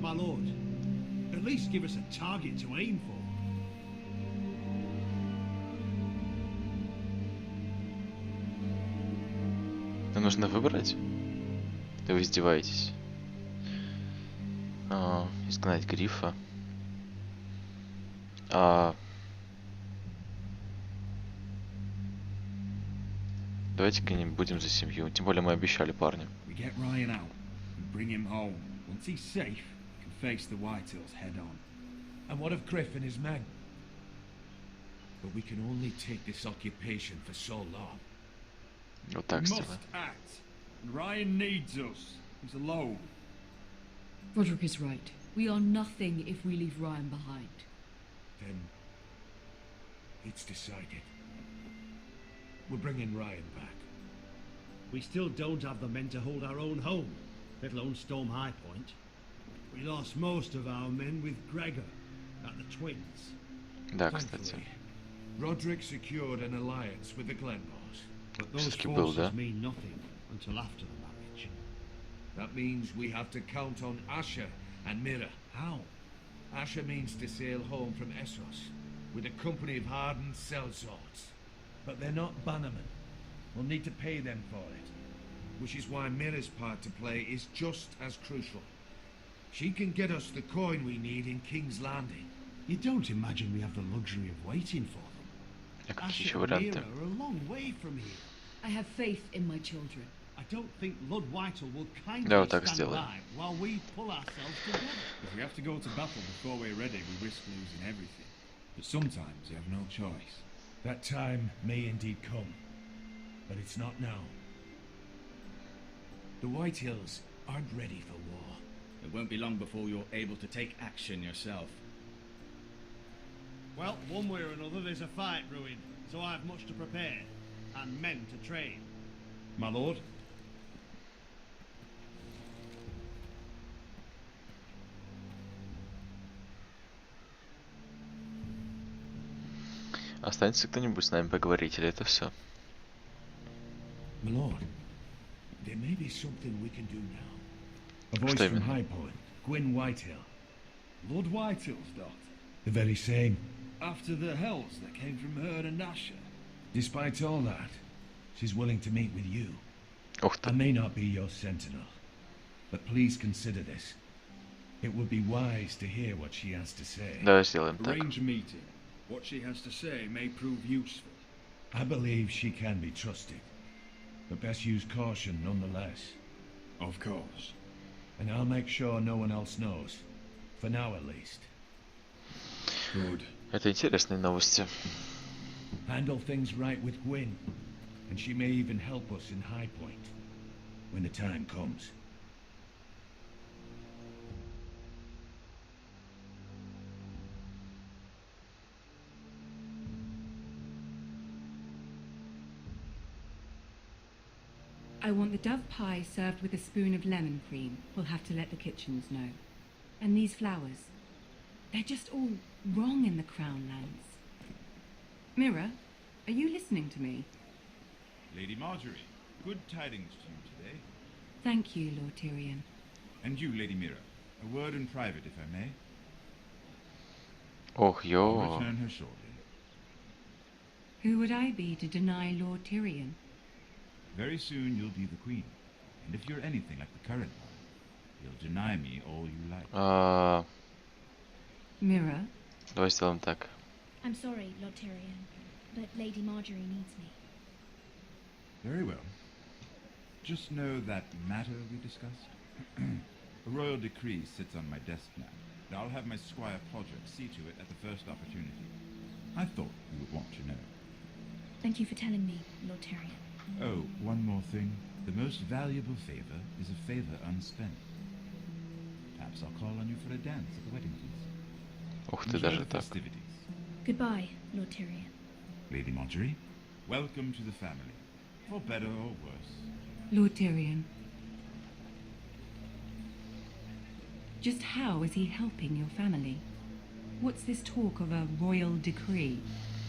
My lord, at least give us a target to aim for. Нам нужно выбрать? Да вы издеваетесь. Изгнать Грифа. Давайте-ка не будем за семью. Тем более мы обещали парню. We get Ryan out and bring him home. Once he's safe, he can face the Whitehills head on. And what of Griff and his men? But we can only take this occupation for so long. Вот так We сделаем. must act. And Ryan needs us. He's alone. Roderick is right. We are nothing if we leave Ryan behind. Then it's decided. We're bringing Ryan back. We still don't have the men to hold our own home, let alone storm High Point. We lost most of our men with Gregor at the Twins. Да, кстати. Roderick secured an alliance with the Glenmores. But those Все-таки был, да? forces mean nothing until after the marriage. That means we have to count on Asher and Mira. How? Asher means to sail home from Essos with a company of hardened sellswords. But they're not bannermen. We'll need to pay them for it. Which is why Mira's part to play is just as crucial. She can get us the coin we need in King's Landing. You don't imagine we have the luxury of waiting for them? А какие Asher еще and варианты? Mira are a long way from here. I have faith in my children. I don't think Lord Whitehall will kindly Да, вот так stand сделаем. by while we pull ourselves together. If we have to go to battle before we're ready, we risk losing everything. But sometimes you have no choice. That time may indeed come, but it's not now. The Whitehills aren't ready for war. It won't be long before you're able to take action yourself. Well, one way or another, there's a fight brewing, so I have much to prepare and men to train. My lord? Останется кто-нибудь с нами поговорить, или это все? My lord, there may be something we can do now. A voice Что from именно? High Point, Gwyn Whitehill. Lord Whitehill's daughter. The very same. After the hells that came from her and Asher. Despite all that, she's willing to meet with you. Ух I ты. may not be your sentinel, but please consider this. It would be wise to hear what she has to say. Давай сделаем так. Arrange a meeting. What she has to say may prove useful. I believe she can be trusted, but best use caution nonetheless. Of course. And I'll make sure no one else knows, for now at least. Good. Это интересные новости. Handle things right with Gwyn, and she may even help us in High Point when the time comes. I want the dove pie served with a spoon of lemon cream. We'll have to let the kitchens know. And these flowers. They're just all wrong in the Crown lands. Mira, are you listening to me? Lady Marjorie, good tidings to you today. Thank you, Lord Tyrion. And you, Lady Mira, a word in private, if I may. Ох, I'll ё. return her shortly. Who would I be to deny Lord Tyrion? Very soon you'll be the queen. And if you're anything like the current one, you'll deny me all you like. Mira? Давай сделаем так. I'm sorry, Lord Tyrion, but Lady Marjorie needs me. Very well. Just know that matter we discussed? A royal decree sits on my desk now, and I'll have my squire Podrick see to it at the first opportunity. I thought you would want to know. Thank you for telling me, Lord Tyrion. Oh, one more thing. The most valuable favor is a favor unspent. Perhaps I'll call on you for a dance at the wedding feast. Ух ты, Enjoy даже the так. festivities. Goodbye, Lord Tyrion. Lady Marjorie, welcome to the family, for better or worse. Lord Tyrion. Just how is he helping your family? What's this talk of a royal decree?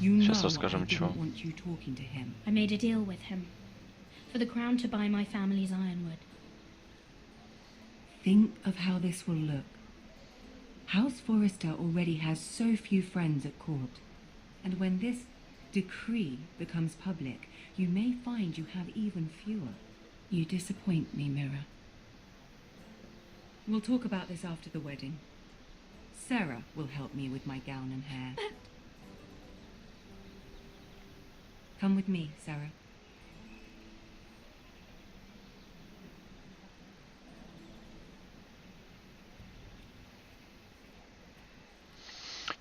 You know Сейчас I расскажем, чё. didn't want you talking to him. I made a deal with him. For the crown to buy my family's ironwood. Think of how this will look. House Forrester already has so few friends at court. And when this decree becomes public, you may find you have even fewer. You disappoint me, Mira. We'll talk about this after the wedding. Sarah will help me with my gown and hair. Come with me, Sarah.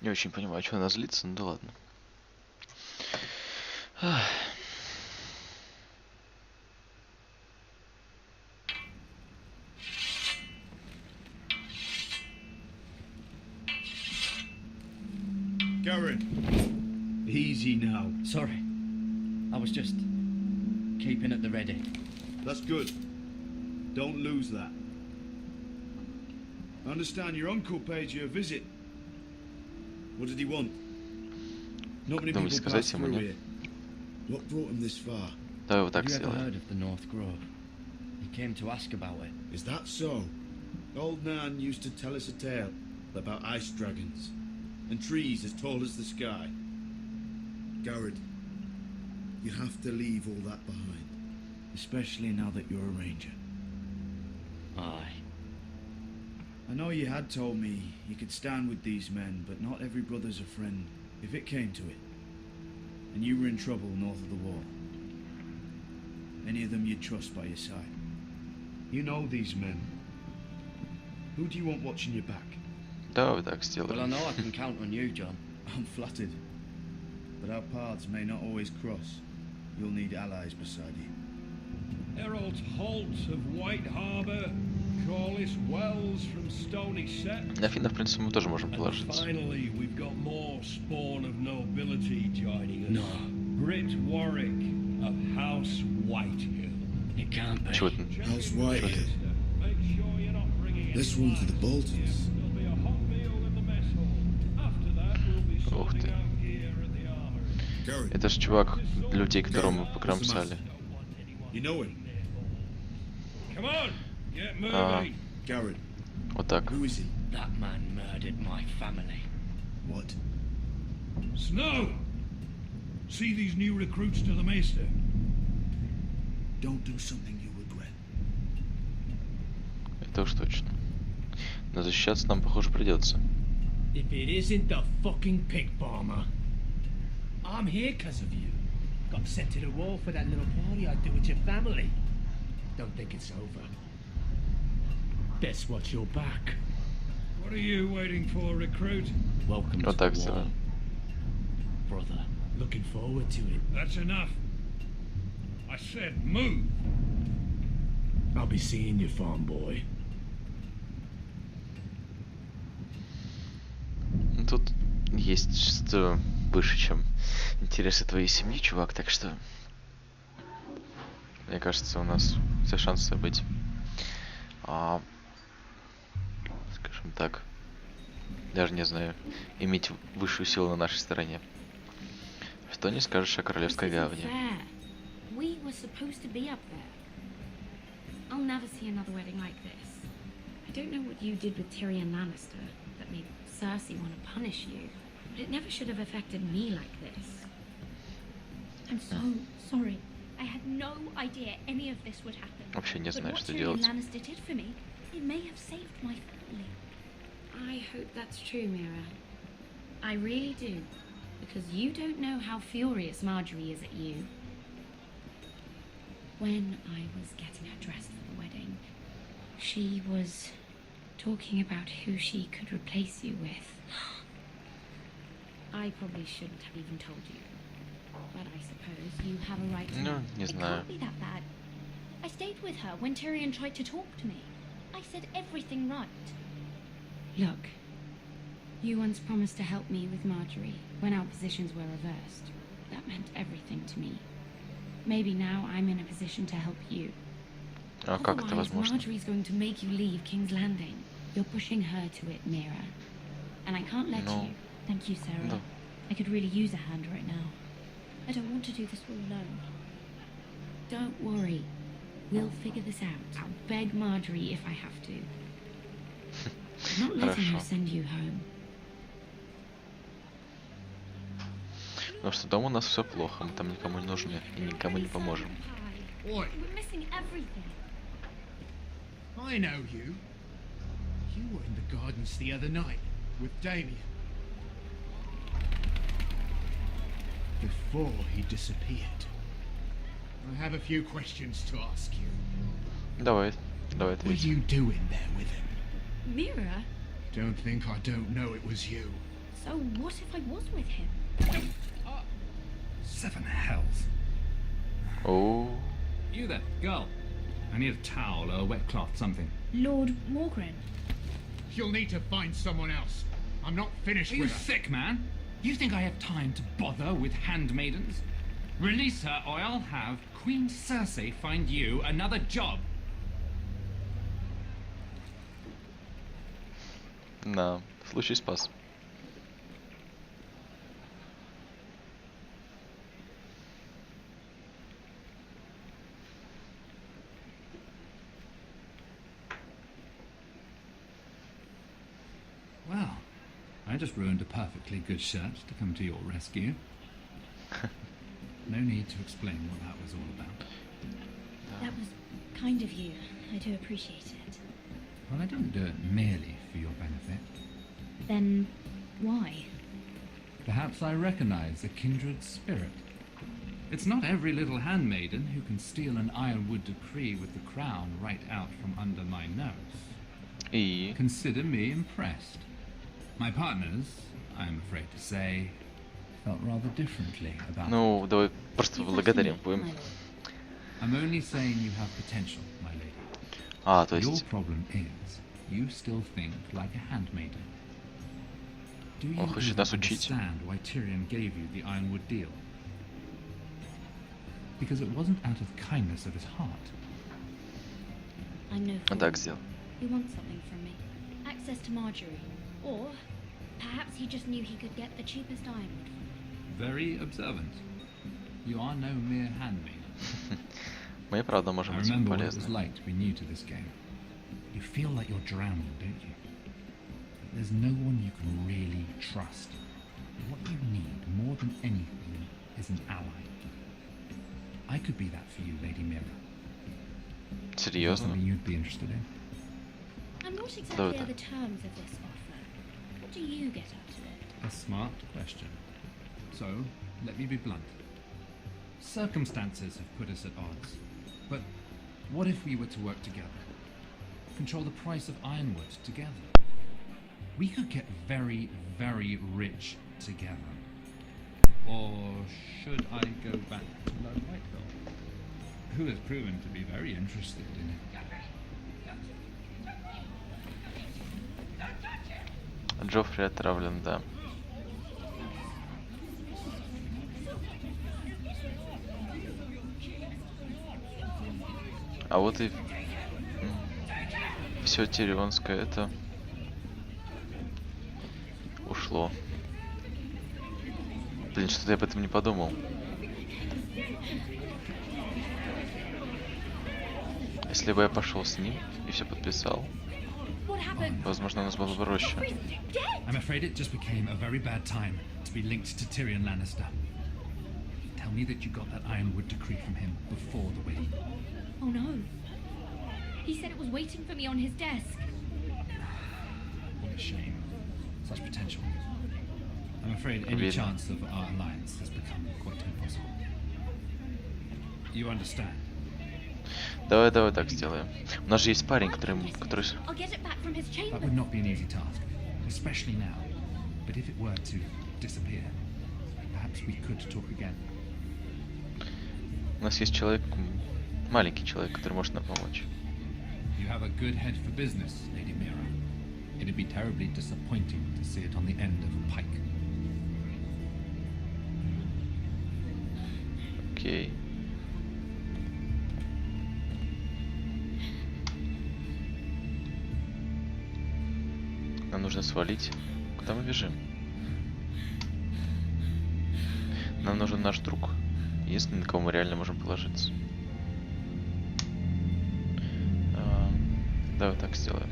Не очень понимаю, что она злится, ну да ладно. Ах. Garrett, easy now. Sorry. I was just keeping at the ready. That's good. Don't lose that. I understand your uncle paid you a visit. What did he want? Not many people pass through here. What brought him this far? Have you ever heard of the North Grove? He came to ask about it. Is that so? Old Nan used to tell us a tale about ice dragons and trees as tall as the sky. Garrett, you have to leave all that behind. Especially now that you're a ranger. Aye. I know you had told me you could stand with these men, but not every brother's a friend, if it came to it. And you were in trouble north of the wall. Any of them you'd trust by your side. You know these men. Who do you want watching your back? Да, так сделаем. Well, I know I can count on you, John. I'm flattered. But our paths may not always cross. You'll need allies beside you. Herald Holt of White Harbour, Corliss Wells from Stony Set. На Финна, в принципе, мы тоже можем положиться. Finally, we've got more spawn of nobility joining us. No. Britt Warwick of House Whitehill. It can't be. Чего ты? House Whitehill. This one to the Boltons. Ух ты. Это же чувак людей, которого мы покромсали. Garrett. Вот так. Who is he? That man murdered my family. What? Snow! See these new recruits to the Maester? Don't do something you regret. Это уж точно. Но защищаться нам, похоже, придется. If it isn't the fucking pig farmer. I'm here because of you. Got sent to the wall for that little party I do with your family. Don't think it's over. Best watch your back. What are you waiting for, recruit? Welcome Вот to так the wall, сделаем. Brother. Looking forward to it. That's enough. I said move. I'll be seeing you, farm boy. Тут есть что выше, чем интересы твоей семьи, чувак, так что мне кажется, у нас все шансы быть, скажем так, даже не знаю, иметь высшую силу на нашей стороне. Что не скажешь о Королевской гавани? We were supposed to be up there. I'll never see another wedding like this. I don't know what you did with Tyrion Lannister that made Cersei want to punish you, but it never should have affected me like this. I'm so sorry. I had no idea any of this would happen. Вообще не знаю, что But делать. what Tyrion Lannister did for me, it may have saved my family. I hope that's true, Mira. I really do, because you don't know how furious Marjorie is at you. When I was getting her dressed for the wedding, she was talking about who she could replace you with. I probably shouldn't have even told you, but I suppose you have a right to know. Не It знаю. can't be that bad. I stayed with her when Tyrion tried to talk to me. I said everything right. Look, you once promised to help me with Marjorie when our positions were reversed. That meant everything to me. Maybe now I'm in a position to help you. А как это возможно? Marjorie's going to make you leave King's Landing. You're pushing her to it, Mira. And I can't let you. Thank you, Sarah. No. I could really use a hand right now. I don't want to do this all alone. Don't worry. We'll figure this out. I'll beg Marjorie if I have to. I'm not letting her send you home. Потому что дома у нас все плохо, мы там никому не нужны и никому не поможем. We're missing everything. I know you. You were in the gardens the other night with Damien. Before he disappeared. I have a few questions to ask you. Давай What were ответим. you doing there with him? Mira? Don't think I don't know it was you. So what if I was with him? 7 hells. Oh. You there, girl. I need a towel or a wet cloth, something. Lord Morgren. You'll need to find someone else. I'm not finished Are you with her. sick, man? You think I have time to bother with handmaidens? Release her or I'll have Queen Cersei find you another job. Да, случай спас. Well, I just ruined a perfectly good shirt to come to your rescue. No need to explain what that was all about. That was kind of you. I do appreciate it. Well, I didn't do it merely for your benefit. Then why? Perhaps I recognize a kindred spirit. It's not every little handmaiden who can steal an ironwood decree with the crown right out from under my nose. И... Consider me impressed. My partners, I'm afraid to say, felt rather differently about Ну, давай просто благодарим будем. I'm only saying you have potential, my lady. А, то Your есть... problem is, you still think like a handmaiden. Do you Он хочет нас учить. understand why Tyrion gave you the ironwood deal? Because it wasn't out of kindness of his heart. I'm no fool. Так сделал. He wants something from me. Access to Marjorie. Or perhaps he just knew he could get the cheapest ironwood from me. Very observant. You are no mere handmaid. Мы, правда, можем I быть remember what it was полезны. like to be new to this game. You feel like you're drowning, don't you? There's no one you can really trust. What you need more than anything is an ally. I could be that for you, Lady Mira. Серьезно? Something you'd be interested in. And what exactly Да, are да. the terms of this offer? What do you get out of it? A smart question. So, let me be blunt. Circumstances have put us at odds. But what if we were to work together? Control the price of ironwood together? We could get very, very rich together. Or should I go back to Lord Whitehall, who has proven to be very interested in it? Джоффри отравлен, да. А вот и все тирионское это ушло. Блин, что-то я об этом не подумал. Если бы я пошел с ним и все подписал, возможно, у нас было бы проще. I'm afraid it just became a very bad time to be linked to Tyrion Lannister. Tell me that you got that ironwood decree from him before the wedding. Oh no. He said it was waiting for me on his desk. What a shame. Such potential. I'm afraid any Really? chance of our alliance has become quite impossible. You understand? Давай так сделаем. У нас же есть парень, который... I'll get it back from his chamber. That would not be an easy task, especially now. But if it were to disappear, perhaps we could talk again. У нас есть человек, маленький человек, который может нам помочь. You have a good head for business, Lady Mira. It'd be terribly disappointing to see it on the end of a pike. Окей. Нам нужно свалить. Куда мы бежим? Нам нужен наш друг. Единственный, на кого мы реально можем положиться. Давай так сделаем.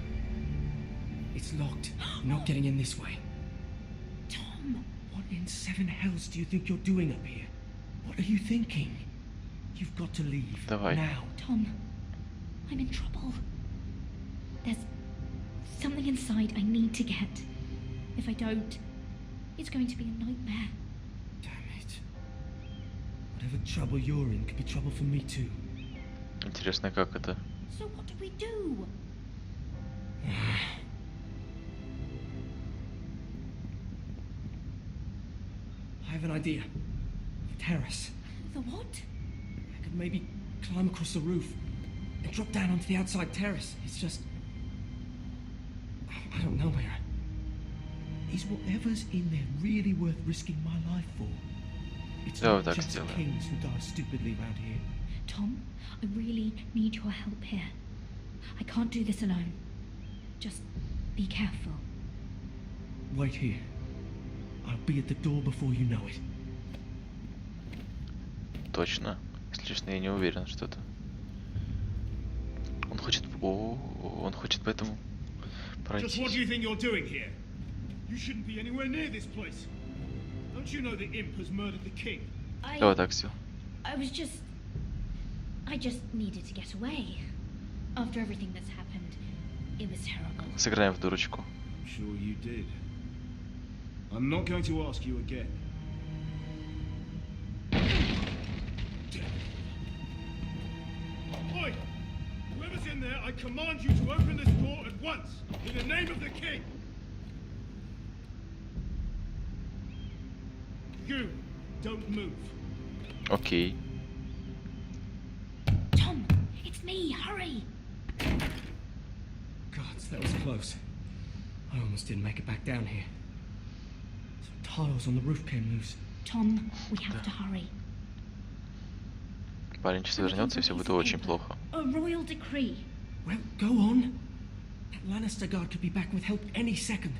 It's locked. You're not getting in this way. Tom. What in 7 hells do you think you're doing up here? What are you thinking? You've got to leave. Давай. Now. Tom, I'm in trouble. There's something inside I need to get. If I don't, it's going to be a nightmare. Damn it. Whatever trouble you're in could be trouble for me too. Интересно, как это? So what do we do? I have an idea. Terrace. The what? I could maybe climb across the roof and drop down onto the outside terrace. It's just... I don't know, Mira. Is whatever's in there really worth risking my life for? It's Oh, not that's just still kings who die stupidly around here. Tom, I really need your help here. I can't do this alone. Just be careful. Wait here. I'll be at the door before you know it. Точно. Если честно, я не уверен, что это. Он хочет... он хочет поэтому Just what do пройти. you think you're doing here? You shouldn't be anywhere near this place. Don't you know the imp has murdered the king? Давай так сделал. I just needed to get away. After everything that's happened, it was terrible. Сыграем в дурочку. I'm sure you did. I'm not going to ask you again. Oi! Whoever's in there, I command you to open this door at once, in the name of the king! You, don't move. Окей. Tom, it's me. Hurry! Gods, that was close. I almost didn't make it back down here. Some tiles on the roof came loose. Tom, we have to hurry. Парень сейчас вернется, и все будет очень плохо. A royal decree. Well, go on. That Lannister guard could be back with help any second.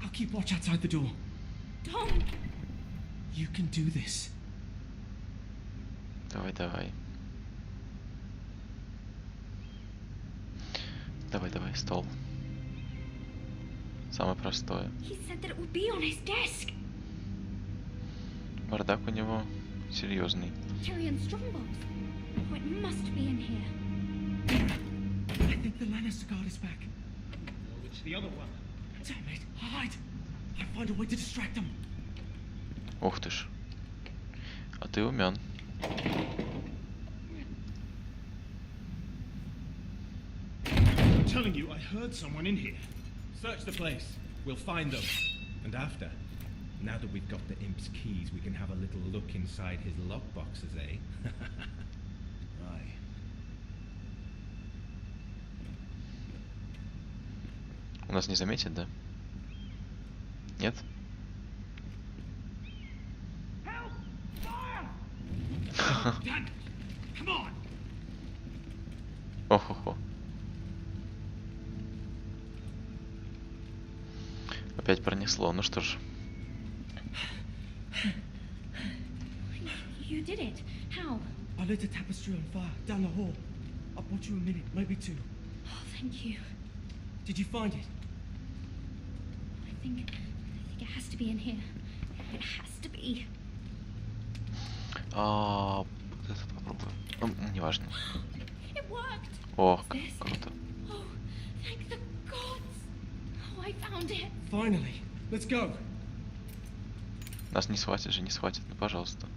I'll keep watch outside the door. Tom! You can do this. Давай, давай. Давай, давай, стол. Самое простое. He said that it would be on his desk. Бардак у него серьезный. Tyrion's strongbox. Oh, it must be in here. I think the Lannister guard is back. It's the other one. Damn it, hide! I'll find a way to distract them. Ух ты ж. А ты умен. I'm telling you, I heard someone in here. Search the place. We'll find them. And after, now that we've got the imp's keys, we can have a little look inside his lockboxes, eh? Aye. У нас не заметит, да? Нет? Damn it! Come on! Ох-охо. Опять пронесло. Ну что ж. You did it. How? I lit a tapestry on fire down the hall. I'll bought you a minute, maybe two. Oh, thank you. Did you find it? I think it has to be in here. It has to be. Вот этот попробую. Ну, неважно. It worked. О, круто. Oh, thank the gods. Oh, I found it. Finally. Let's go. Нас не схватит же, не схватит. Ну, пожалуйста.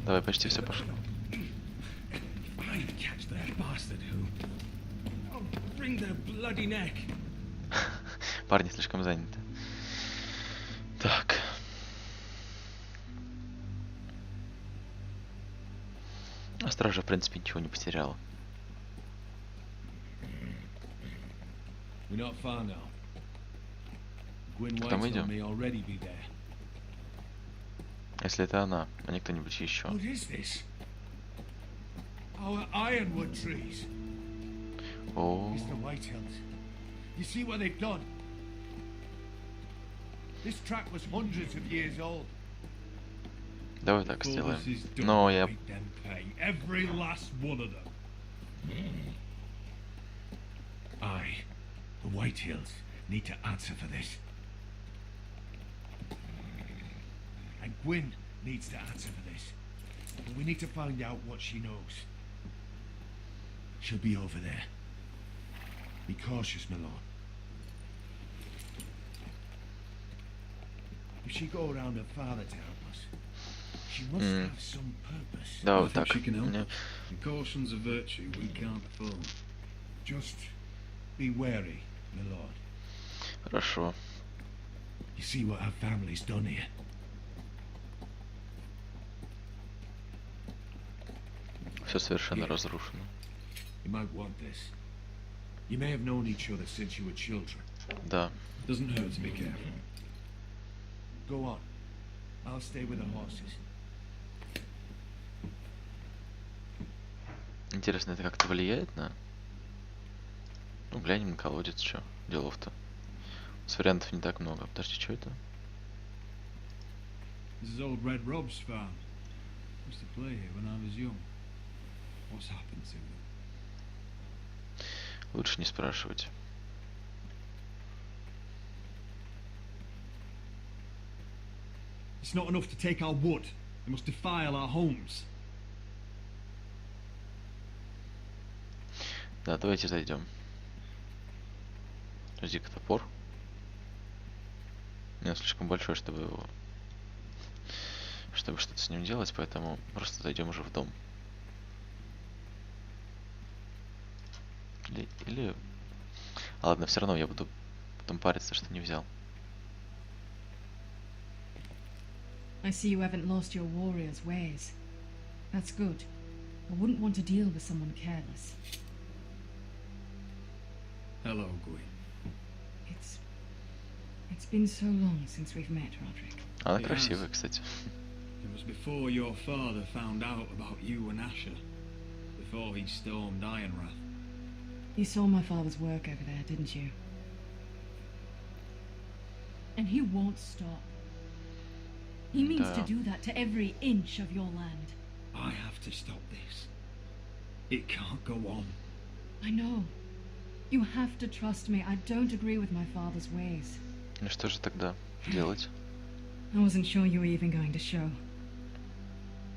Давай, почти все пошло. I'd catch that bastard who... I'll wring their bloody neck. Парни слишком заняты. Так. А стража, в принципе, ничего не потеряла. We're not far now. Gwyn Куда мы White идем? may already be there. Если это она, а не кто-нибудь еще. What is this? Our ironwood trees. О, Mr. Whitehills. You see what they've done? This track was hundreds of years old. давай так Before сделаем. this is done, Но я... make them pay, every last one of them. I, the Whitehills, need to answer for this. And Gwyn needs to answer for this. But we need to find out what she knows. She'll be over there. Be cautious, my lord. If she go around her father to help us, she must have some purpose. Да, I вот think так. she can help. Мне- And caution's a virtue we can't afford. Just be wary, my lord. Хорошо. You see what our family's done here. Все совершенно разрушено. You might want this. You may have known each other since you were children. Да. Doesn't hurt to be careful. Go on. I'll stay with the horses. Интересно, это как-то влияет на... Ну, глянем на колодец, что делов-то. С вариантов не так много. Подожди, что это? This is old Red Rob's farm. Used to play here when I was young. What's happened to him? Лучше не спрашивать. It's not enough to take our wood. They must defile our homes. Да, давайте зайдем. Подожди-ка, топор. Он слишком большой, чтобы его... Чтобы что-то с ним делать, поэтому просто зайдем уже в дом. Или... А ладно, все равно я буду потом париться, что не взял. I see you haven't lost your warrior's ways. That's good. I wouldn't want to deal with someone careless. Hello, Gwyn. It's been so long since we've met, Roderick. Она красивая, кстати. It was before your father found out about you and Asher. Before he stormed Ironrath. You saw my father's work over there, didn't you? And he won't stop. He means to do that to every inch of your land. I have to stop this. It can't go on. I know. You have to trust me. I don't agree with my father's ways. Ну что же тогда делать? I wasn't sure you were even going to show.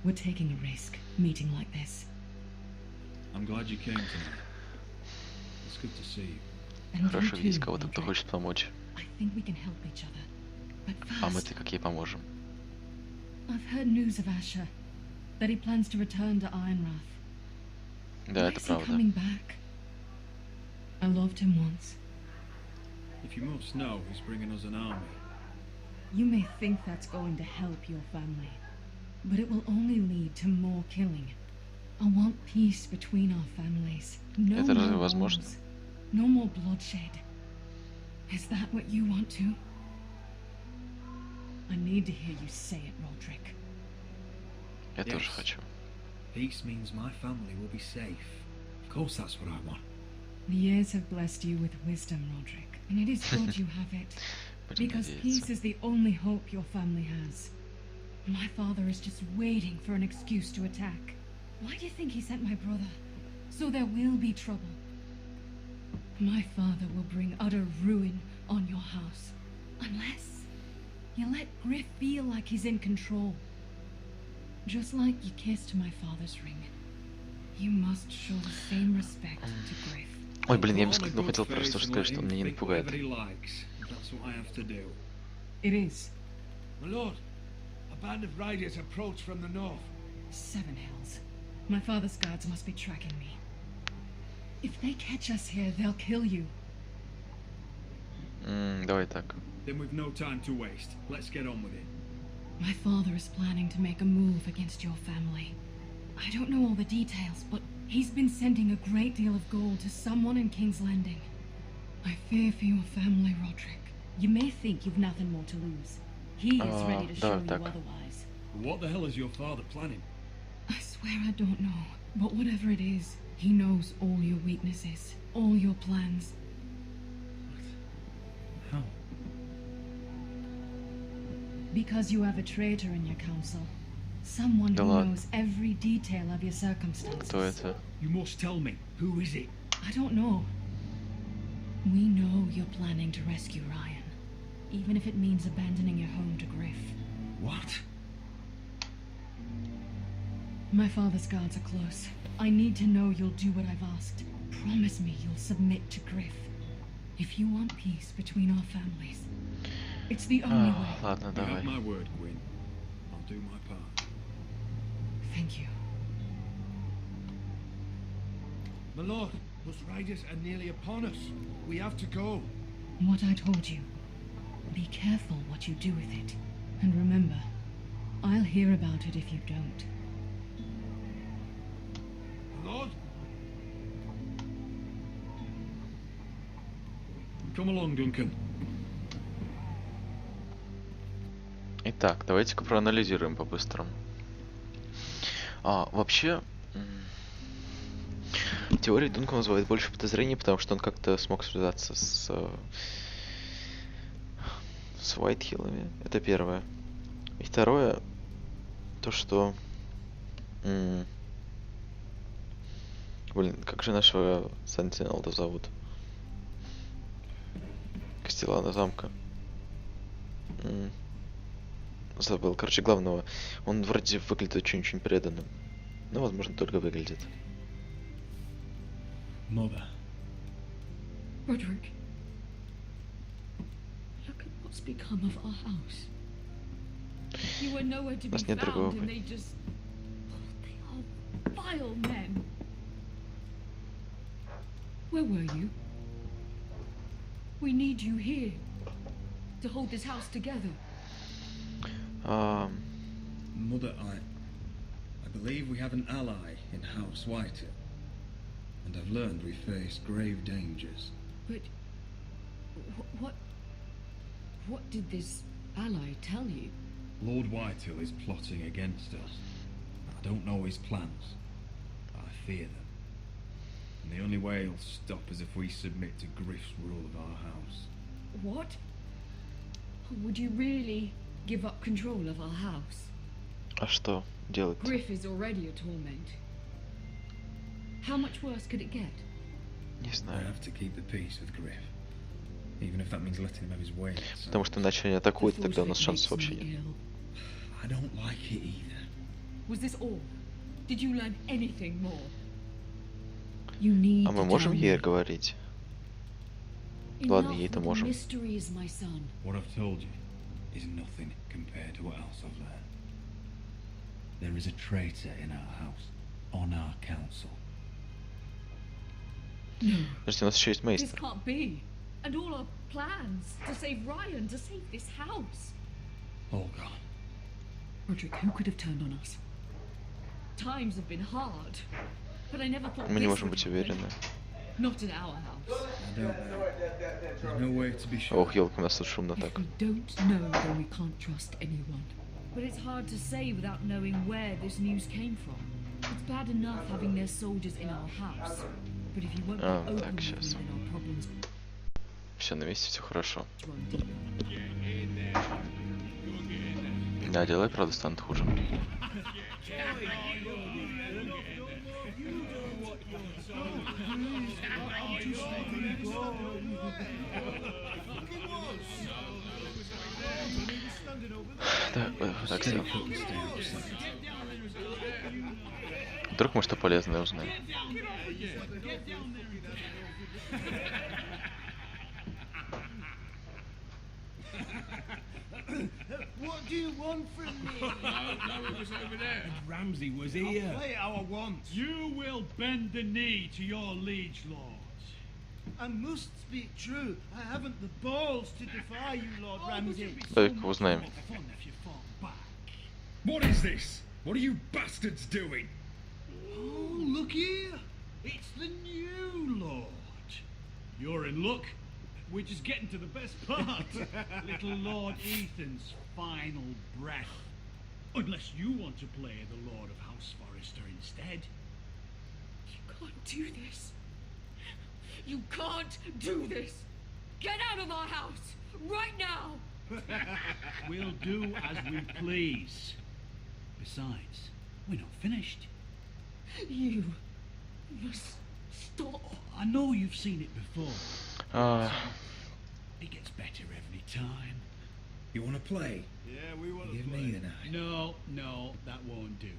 We're taking a risk, meeting like this. I'm glad you came tonight. It's good to see you. And Хорошо you видеть too, кого-то, кто Roderick. хочет помочь. I think we can help each other. But А first, мы-то как ей поможем? I've heard news of Asher. That he plans to return to Ironrath. Да, Why это is he правда. coming back? I loved him once. If you must know, he's bringing us an army. You may think that's going to help your family, but it will only lead to more killing. I want peace between our families. No Это разве more возможно? wars. No more bloodshed. Is that what you want too? I need to hear you say it, Roderick. Я тоже хочу. Peace means my family will be safe. Of course that's what I want. The years have blessed you with wisdom, Roderick, and it is good you have it. Because peace is the only hope your family has. My father is just waiting for an excuse to attack. Why do you think he sent my brother? So there will be trouble. My father will bring utter ruin on your house. Unless you let Griff feel like he's in control. Just like you kissed my father's ring. You must show the same respect to Griff. Ой, блин, я бесконечно хотел просто сказать, что он меня не напугает. It is. My lord, a band of riders approach from the north. 7 hells. My father's guards must be tracking me. If they catch us here, they'll kill you. Давай так. Then we've no time to waste. Let's get on with it. My father is planning to make a move against your family. I don't know all the details, but he's been sending a great deal of gold to someone in King's Landing. I fear for your family, Roderick. You may think you've nothing more to lose. He is ready to show you otherwise. What the hell is your father planning? I swear I don't know, but whatever it is, he knows all your weaknesses, all your plans. How? Because you have a traitor in your council. Someone who knows every detail of your circumstances. Кто это? You must tell me. Who is it? I don't know. We know you're planning to rescue Ryan, even if it means abandoning your home to Griff. What? My father's guards are close. I need to know you'll do what I've asked. Promise me you'll submit to Griff. If you want peace between our families, it's the only way. Ладно, You давай. have my word, Gwyn. I'll do my part. Thank you. My lord, those riders are nearly upon us. We have to go. What I told you. Be careful what you do with it. And remember, I'll hear about it if you don't. Lord. Come along, Duncan. Итак, давайте-ка проанализируем по-быстрому. Вообще, теория Дункана вызывает больше подозрений, потому что он как-то смог связаться с Уайтхиллами. Это первое. И второе, то что... Блин, как же нашего Сентинела зовут? Кастелана замка. Забыл. Короче, главного. Он вроде выглядит очень-очень преданным. Ну, возможно, только выглядит. Mother. Roderick. Look at what's become of our house. You were nowhere to be Нас нет другого found, and выбора. they just... They are vile men. Where were you? We need you here to hold this house together. Mother, I believe we have an ally in House White, and I've learned we face grave dangers. But what did this ally tell you? Lord Whitehill is plotting against us. I don't know his plans. I fear them. And the only way he'll stop is if we submit to Griff's rule of our house. What? Would you really give up control of our house? А что делать? Griff is already a torment. How much worse could it get? Не I знаю. have to keep the peace with Griff. Even if that means letting him have his way. Потому что иначе они атакуют, и тогда у нас шансов вообще нет. I don't like it either. Was this all? Did you learn anything more? You need А мы to можем tell ей me. говорить? Ладно, Enough ей-то with the можем. mysteries, my son. What I've told you is nothing compared to what else I've learned. There is a traitor in our house, on our council. No. Подожди, у нас еще есть This Мейстер. can't be. And all our plans to save Ryan, to save this house. All gone. Roderick, who could have turned on us? Times have been hard, but I never thought Мы не this можем would быть happen. уверены. Not in our house. I don't know. There's no way to be sure. Ох, елка, у нас тут шумно If так. we don't know, then we can't trust anyone. But it's hard to say without knowing where this news came from. It's bad enough having their soldiers in our house. But if you won't be open так, with me, сейчас. then our problems Все на месте, все хорошо. run deeper. Да, дела и правда станут хуже. Так сделаем. Вдруг мы что полезное узнаем. What do you want from me? No, it was over there. Ramsay was here. I'll play how I want. You will bend the knee to your liege lord. I must speak true. I haven't the balls to defy you, Lord Ramsay. Дай-ка узнаем. Fun if you fall back. What is this? What are you bastards doing? Oh, look here. It's the new lord. You're in luck. We're just getting to the best part. Little Lord Ethan's final breath. Unless you want to play the Lord of House Forrester instead. You can't do this. You can't do this. Get out of our house right now. We'll do as we please. Besides, we're not finished. You must stop. I know you've seen it before. А, It gets better every time. You want to play? Yeah, we want to Give play. me the knife. No, that won't do.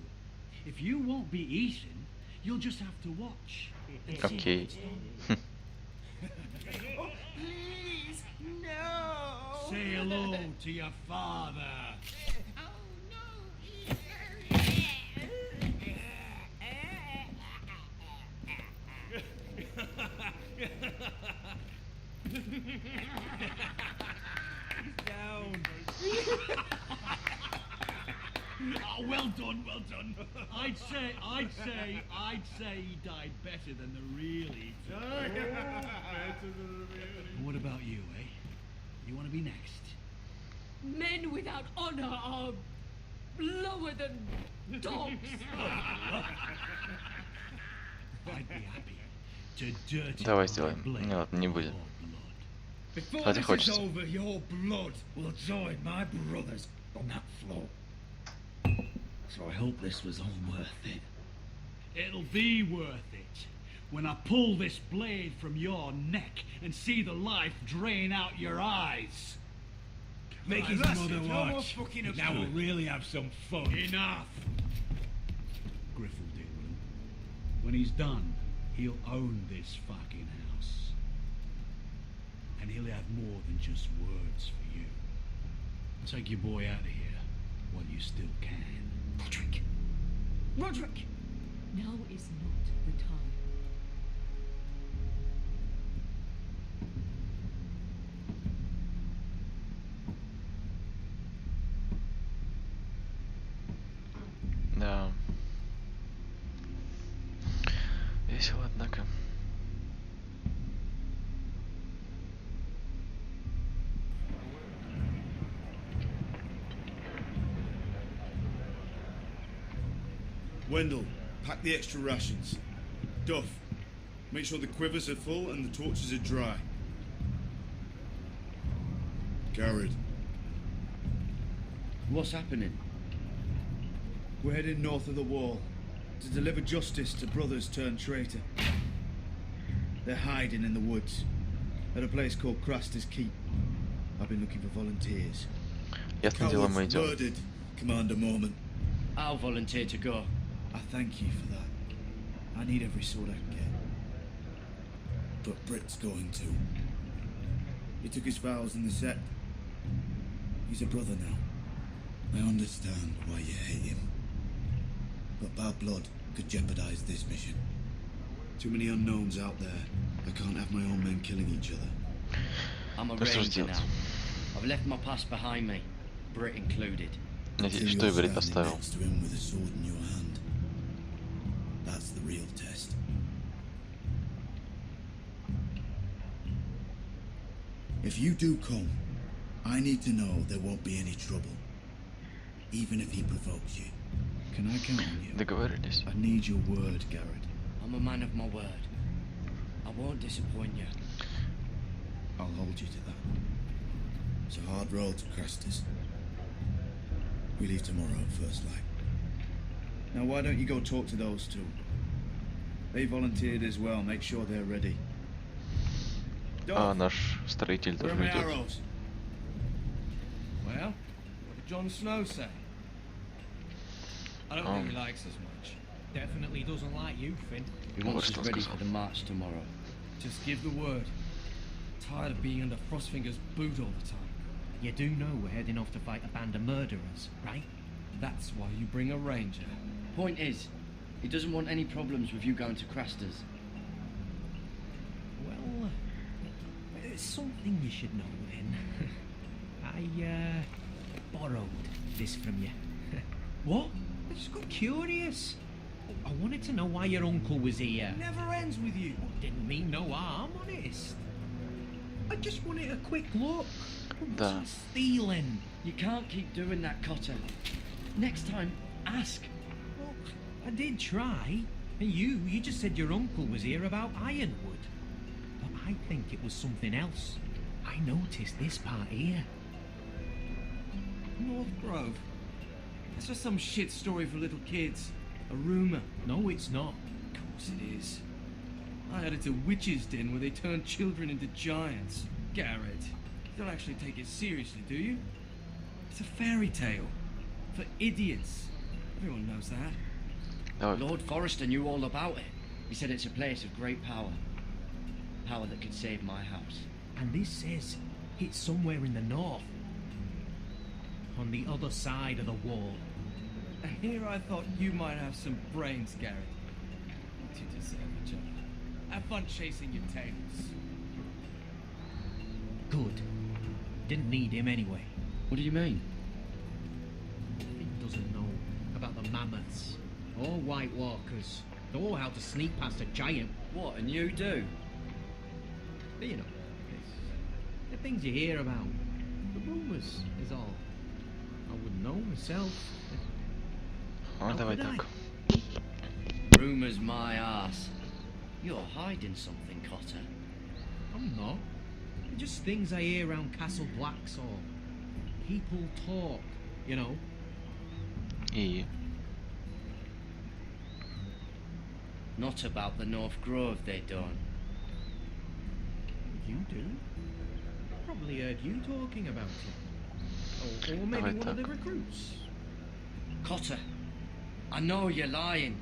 If you won't be Ethan, you'll just have to watch. and see how окей. it's done. Oh, please, no. Say hello to your father. Down. Oh, Oh, well done, well done. I'd say he died better than the real Ethan. What about you, eh? You want to be next? Men without honor are lower than dogs. I'd be happy to dirty Давай my сделаем. blade Не, ладно, не будет. Before А тебе this is хочется. over, your blood will join my brothers on that floor. So I hope this was all worth it. It'll be worth it when I pull this blade from your neck and see the life drain out your eyes. Make his mother watch. Now we'll really have some fun. Enough! Griff will deal with him. When he's done, he'll own this fucking house. And he'll have more than just words for you. Take your boy out of here while you still can. Roderick! Roderick! Now is not the time. Да. Весело, однако. Wendell, pack the extra rations. Duff, make sure the quivers are full and the torches are dry. Garrett. What's happening? We're heading north of the wall to deliver justice to brothers turned traitor. They're hiding in the woods at a place called Craster's Keep. I've been looking for volunteers. Ясно дело, мы идем. Murdered, Commander Mormon. I'll volunteer to go. I thank you for that. I need every sword I can get. But Britt's going too. He took his vows in the sect. He's a brother now. I understand why you hate him. But bad blood could jeopardize this mission. Too many unknowns out there. I can't have my own men killing each other. I'm a ranger now. I've left my past behind me, Brit included. Что Иврит оставил? Next to him with a sword in your hand. That's the real test. If you do come, I need to know there won't be any trouble. Even if he provokes you. Can I count on you? Договорились. I need your word, Garrett. I'm a man of my word. I won't disappoint you. I'll hold you to that. It's a hard road to Crestus. We leave tomorrow at first light. Now why don't you go talk to those two? They volunteered as well. Make sure they're ready. А наш строитель тоже идет. Well, what did Jon Snow say? I don't think he likes us much. Definitely doesn't like you, Finn. He wants us ready for the march tomorrow. Just give the word. Tired of being under Frostfinger's boot all the time. You do know we're heading off to fight a band of murderers, right? That's why you bring a ranger. Point is, he doesn't want any problems with you going to Craster's. Well, it's something you should know then. I borrowed this from you. What? I just got curious. I wanted to know why your uncle was here. Never ends with you. Didn't mean no harm, honest. I just wanted a quick look. Да. Stealing. You can't keep doing that, Cotter. Next time, ask. Well, I did try. And you just said your uncle was here about Ironwood. But I think it was something else. I noticed this part here. North Grove. That's just some shit story for little kids. A rumour. No, it's not. Of course it is. I heard it's a witch's den where they turn children into giants. Garrett, you don't actually take it seriously, do you? It's a fairy tale. For idiots. Everyone knows that. Давай. Lord Forrester knew all about it. He said it's a place of great power. Power that could save my house. And this says it's somewhere in the north. On the other side of the wall. And here I thought you might have some brains, Garrett. You deserve each other. Have fun chasing your tails. Good. Didn't need him anyway. What do you mean? Finn doesn't know mammoths, or White Walkers, or how to sneak past a giant. What, and you do? But you know, it's the things you hear about. The rumours is all. I wouldn't know myself. Ну, давай так. Rumours my ass. You're hiding something, Cotter. I'm not. They're just things I hear around Castle Blacks or people talk, you know. И... Not about the North Grove they done. You do? Probably heard you talking about it. Or maybe Давай one of the так. recruits. Cotter, I know you're lying.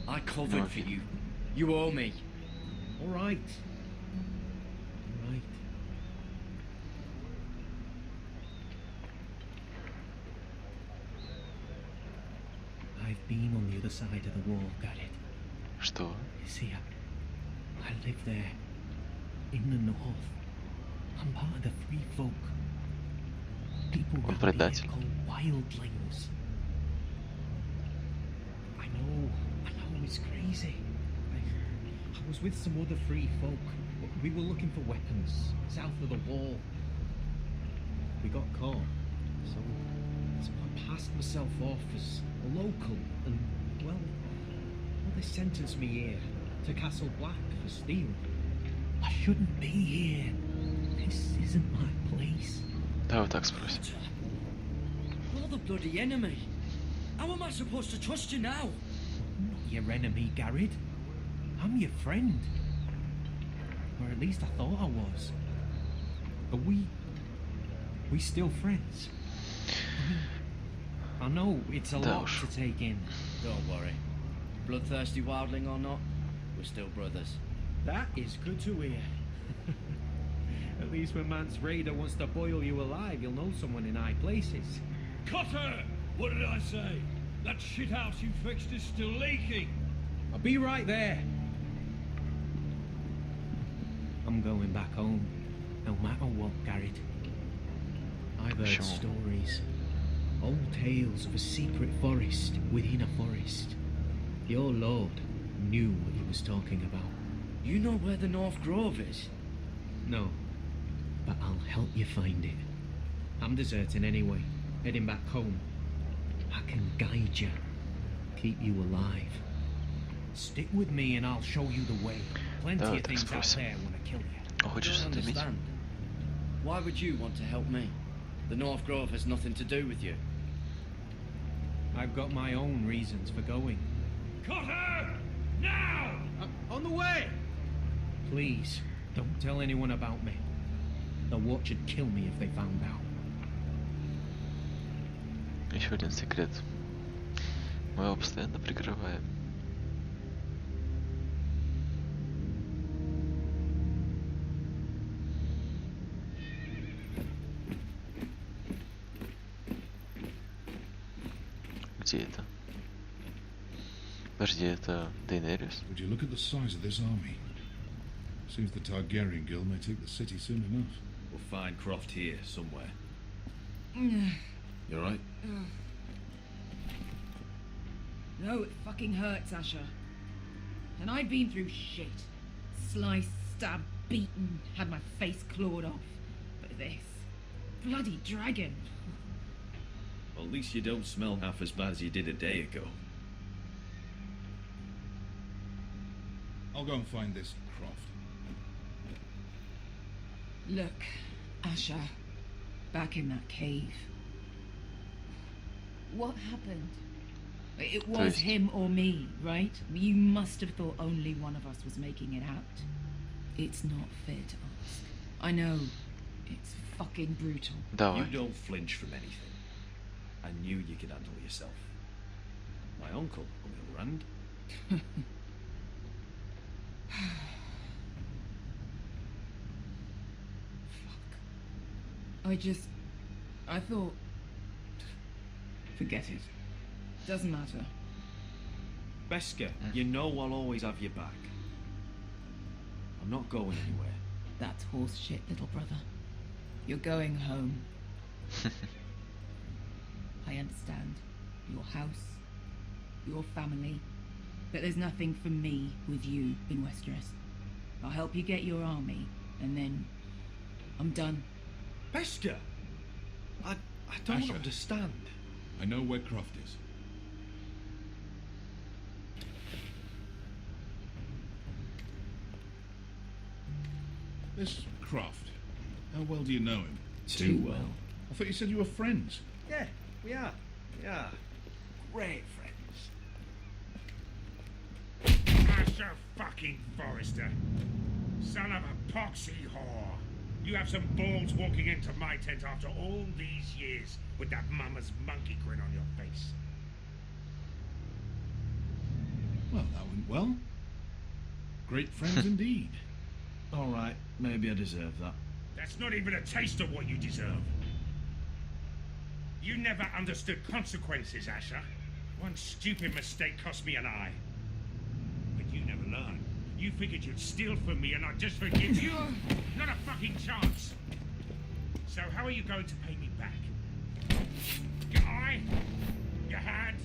I covered for you. You owe me. All right. All right. I've been on the other side of the wall, Garrett. Что? You see, I live there, in the north. I'm part of the free folk. People Он around here предатель. call wildlings. I know, it's crazy. I was with some other free folk. We were looking for weapons, south of the wall. We got caught, so I passed myself off as a local, and, well, they sentenced me here, to Castle Black, for stealing. I shouldn't be here. This isn't my place. Давай так спросим. You're the bloody enemy. How am I supposed to trust you now? I'm not your enemy, Garrett. I'm your friend. Or at least I thought I was. Are we still friends? I know it's a lot to take in. Don't worry. Bloodthirsty wildling or not, we're still brothers. That is good to hear. At least when Mance Raider wants to boil you alive, you'll know someone in high places. Cotter! What did I say? That shithouse you fixed is still leaking. I'll be right there. I'm going back home, no matter what, Garrett. I've heard stories. Old tales of a secret forest within a forest. Your lord knew what he was talking about. You know where the North Grove is? No, but I'll help you find it. I'm deserting anyway, heading back home. I can guide you, keep you alive. Stick with me and I'll show you the way. Plenty of things out there want to kill you. I don't understand. Why would you want to help me? The North Grove has nothing to do with you. I've got my own reasons for going. Cotter! Now! On the way! Please, don't tell anyone about me. The watch would kill me if they found out. Еще один секрет. Мы его постоянно прикрываем. Где это? Подожди, это Дейенерис? Would you look at the size of this army? Seems the Targaryen guild may take the city soon enough. We'll find Croft here, somewhere. You alright? No, it fucking hurts, Asher. And I've been through shit. Sliced, stabbed, beaten, had my face clawed off. But this... bloody dragon. Well, at least you don't smell half as bad as you did a day ago. I'll go and find this Croft. Look, Asher. Back in that cave. What happened? It was him or me, right? You must have thought only one of us was making it out. It's not fair to ask. I know. It's fucking brutal. You don't flinch from anything. I knew you could handle yourself. My uncle, on the other hand... I thought... Forget it. Doesn't matter. Beskha, you know I'll always have your back. I'm not going anywhere. That's horse shit, little brother. You're going home. I understand. Your house, your family. But there's nothing for me with you in Westeros. I'll help you get your army, and then I'm done. Beskha! I don't Asher. understand. I know where Croft is. This Croft, how well do you know him? Too well. I thought you said you were friends. Yeah, we are. Great friends. Asher fucking Forrester. Son of a poxy whore. You have some balls walking into my tent after all these years with that mama's monkey grin on your face. Well, that went well. Great friends indeed. Alright, maybe I deserve that. That's not even a taste of what you deserve. You never understood consequences, Asher. One stupid mistake cost me an eye. But you never learned. You figured you'd steal from me and I'd just forgive you? Not a fucking chance. So how are you going to pay me back? Your eye? Your hand?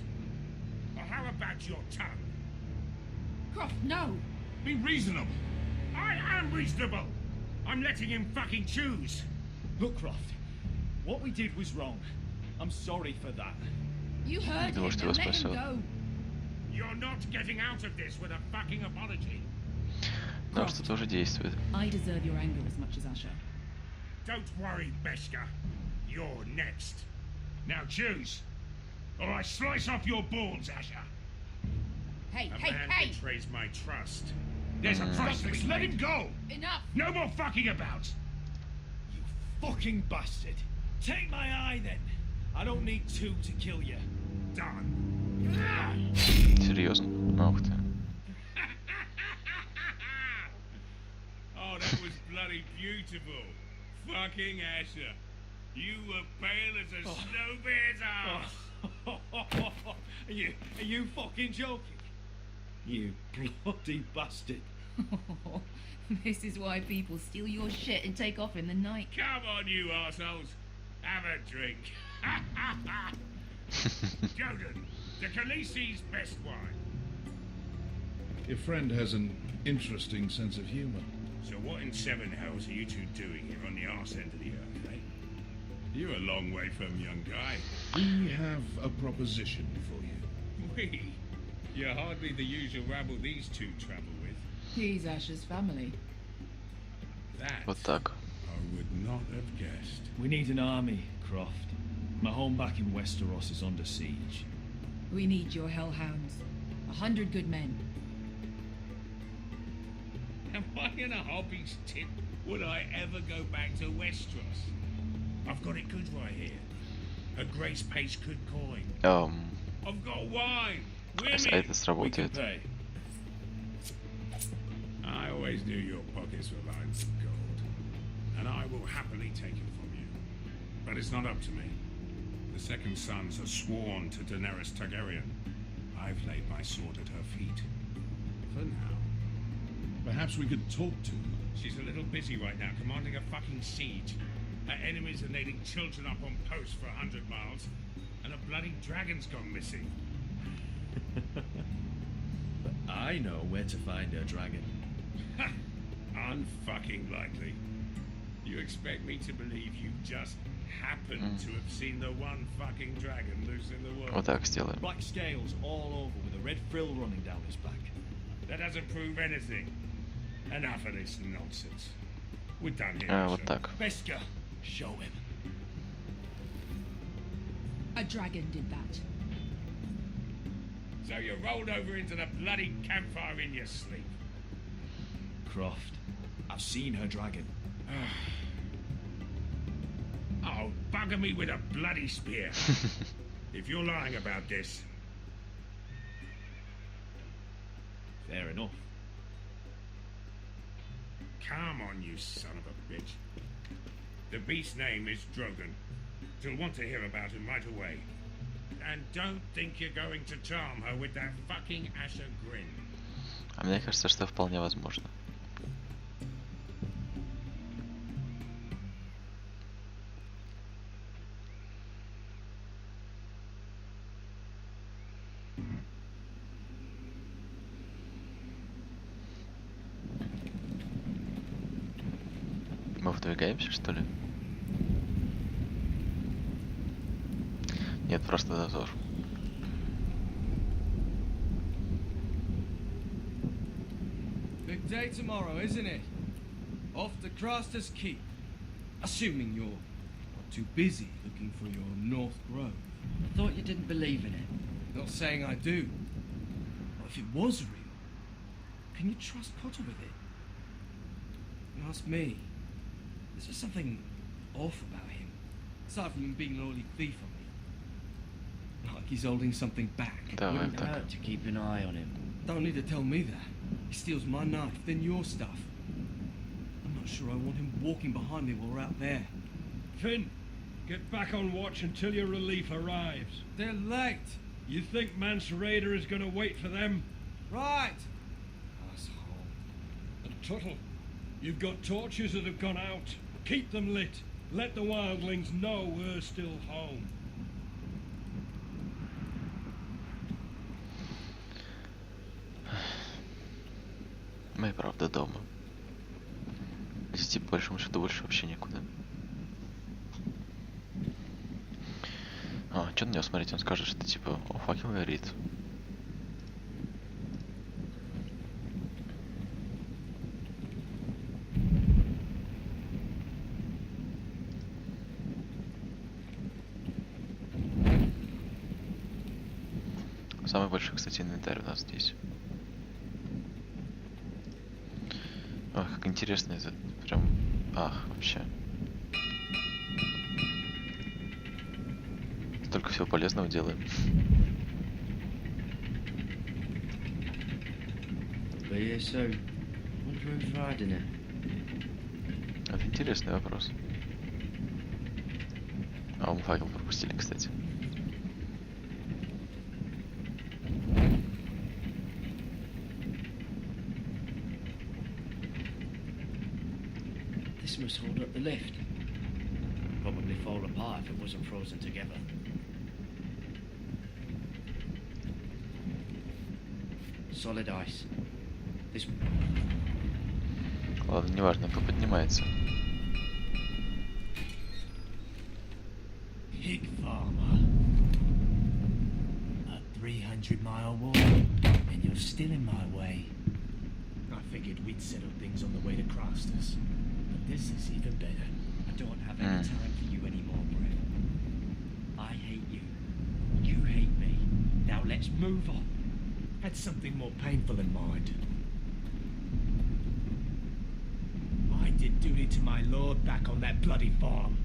Or how about your tongue? Croft, no! Be reasonable. I am reasonable! I'm letting him fucking choose. Look, Croft, what we did was wrong. I'm sorry for that. You heard him, Может, now его let him спасет. go. You're not getting out of this with a fucking apology. Потому что тоже действует. I deserve your anger as much as Asher. Don't worry, Beskha. You're next. Now choose, or I slice off your balls, Asher. Hey, A hey, man hey! betrays my trust. There's a price to be Let paid. him go! Enough! No more fucking about. You fucking bastard. Take my eye then. I don't need two to kill you. Done. Серьезно? Ох ты. Oh, that was bloody beautiful. Fucking Asher. You were pale as a snow bear's ass. Are you fucking joking? You bloody bastard. This is why people steal your shit and take off in the night. Come on, you arseholes. Have a drink. Jodan, the Khaleesi's best wine. Your friend has an interesting sense of humor. So what in seven hells are you two doing here on the arse end of the earth, eh? You're a long way from, young guy. We have a proposition for you. We? You're hardly the usual rabble these two travel with. He's Asher's family. That Вот так. I would not have guessed. We need an army, Croft. My home back in Westeros is under siege. We need your hellhounds. 100 good men. Am I in a hobby's tip? Would I ever go back to Westeros? I've got it good right here. A Grace Pace good coin. I've got wine. Если Women. это сработает. Pay. I always knew your pockets were lined with gold, and I will happily take it from you. But it's not up to me. The second sons are sworn to Daenerys Targaryen. I've laid my sword at her feet. For now. Perhaps we could talk to her. She's a little busy right now, commanding a fucking siege. Her enemies are nailing children up on posts for 100 miles, and a bloody dragon's gone missing. But I know where to find a dragon. Ha! Unfucking likely. You expect me to believe you just happened to have seen the one fucking dragon loose in the world? Вот так сделаем. Black scales all over with a red frill running down his back. That doesn't prove anything. Enough of this nonsense. We're done here. Вот Asher. так. Beskha, show him. A dragon did that. So you rolled over into the bloody campfire in your sleep. Croft, I've seen her dragon. Oh, bugger me with a bloody spear. If you're lying about this. Fair enough. Come on, you son of a bitch. The beast's name is Drogon. She'll want to hear about him right away. And don't think you're going to charm her with that fucking Asher grin. А мне кажется, что вполне возможно. Продвигаемся, что ли? Нет, просто дозор. Big day tomorrow, isn't it? Off to Craster's Keep. Assuming you're not too busy looking for your North Grove. I thought you didn't believe in it. Not saying I do. But if it was real, can you trust Potter with it? You ask me. There's just something off about him. Aside from him being an early thief on me. Like he's holding something back. Wouldn't hurt to keep an eye on him. Don't need to tell me that. He steals my knife, then your stuff. I'm not sure I want him walking behind me while we're out there. Finn, get back on watch until your relief arrives. They're late. You think Mance Raider is going to wait for them? Right. Asshole. And Tuttle, you've got torches that have gone out. Keep them lit. Let the wildlings know we're still home. Мы, правда, дома. Идти, по большому счету, больше вообще некуда. А, что на него смотреть? Он скажет, что типа, о, факел горит. Самый большой, кстати, инвентарь у нас здесь. Ах, как интересно это. Прям... Ах, вообще. Столько всего полезного делаем. Это интересный вопрос. А, мы факел пропустили, кстати. This must hold up the lift. Probably fall apart if it wasn't frozen together. Solid ice. This... Ладно, неважно, кто поднимается. Pig farmer. A 300-mile walk, and you're still in my way. I figured we'd settle things on the way to Craster's. This is even better. I don't have any time for you anymore, Brett. I hate you. You hate me. Now let's move on. Had something more painful in mind. I did duty to my lord back on that bloody farm.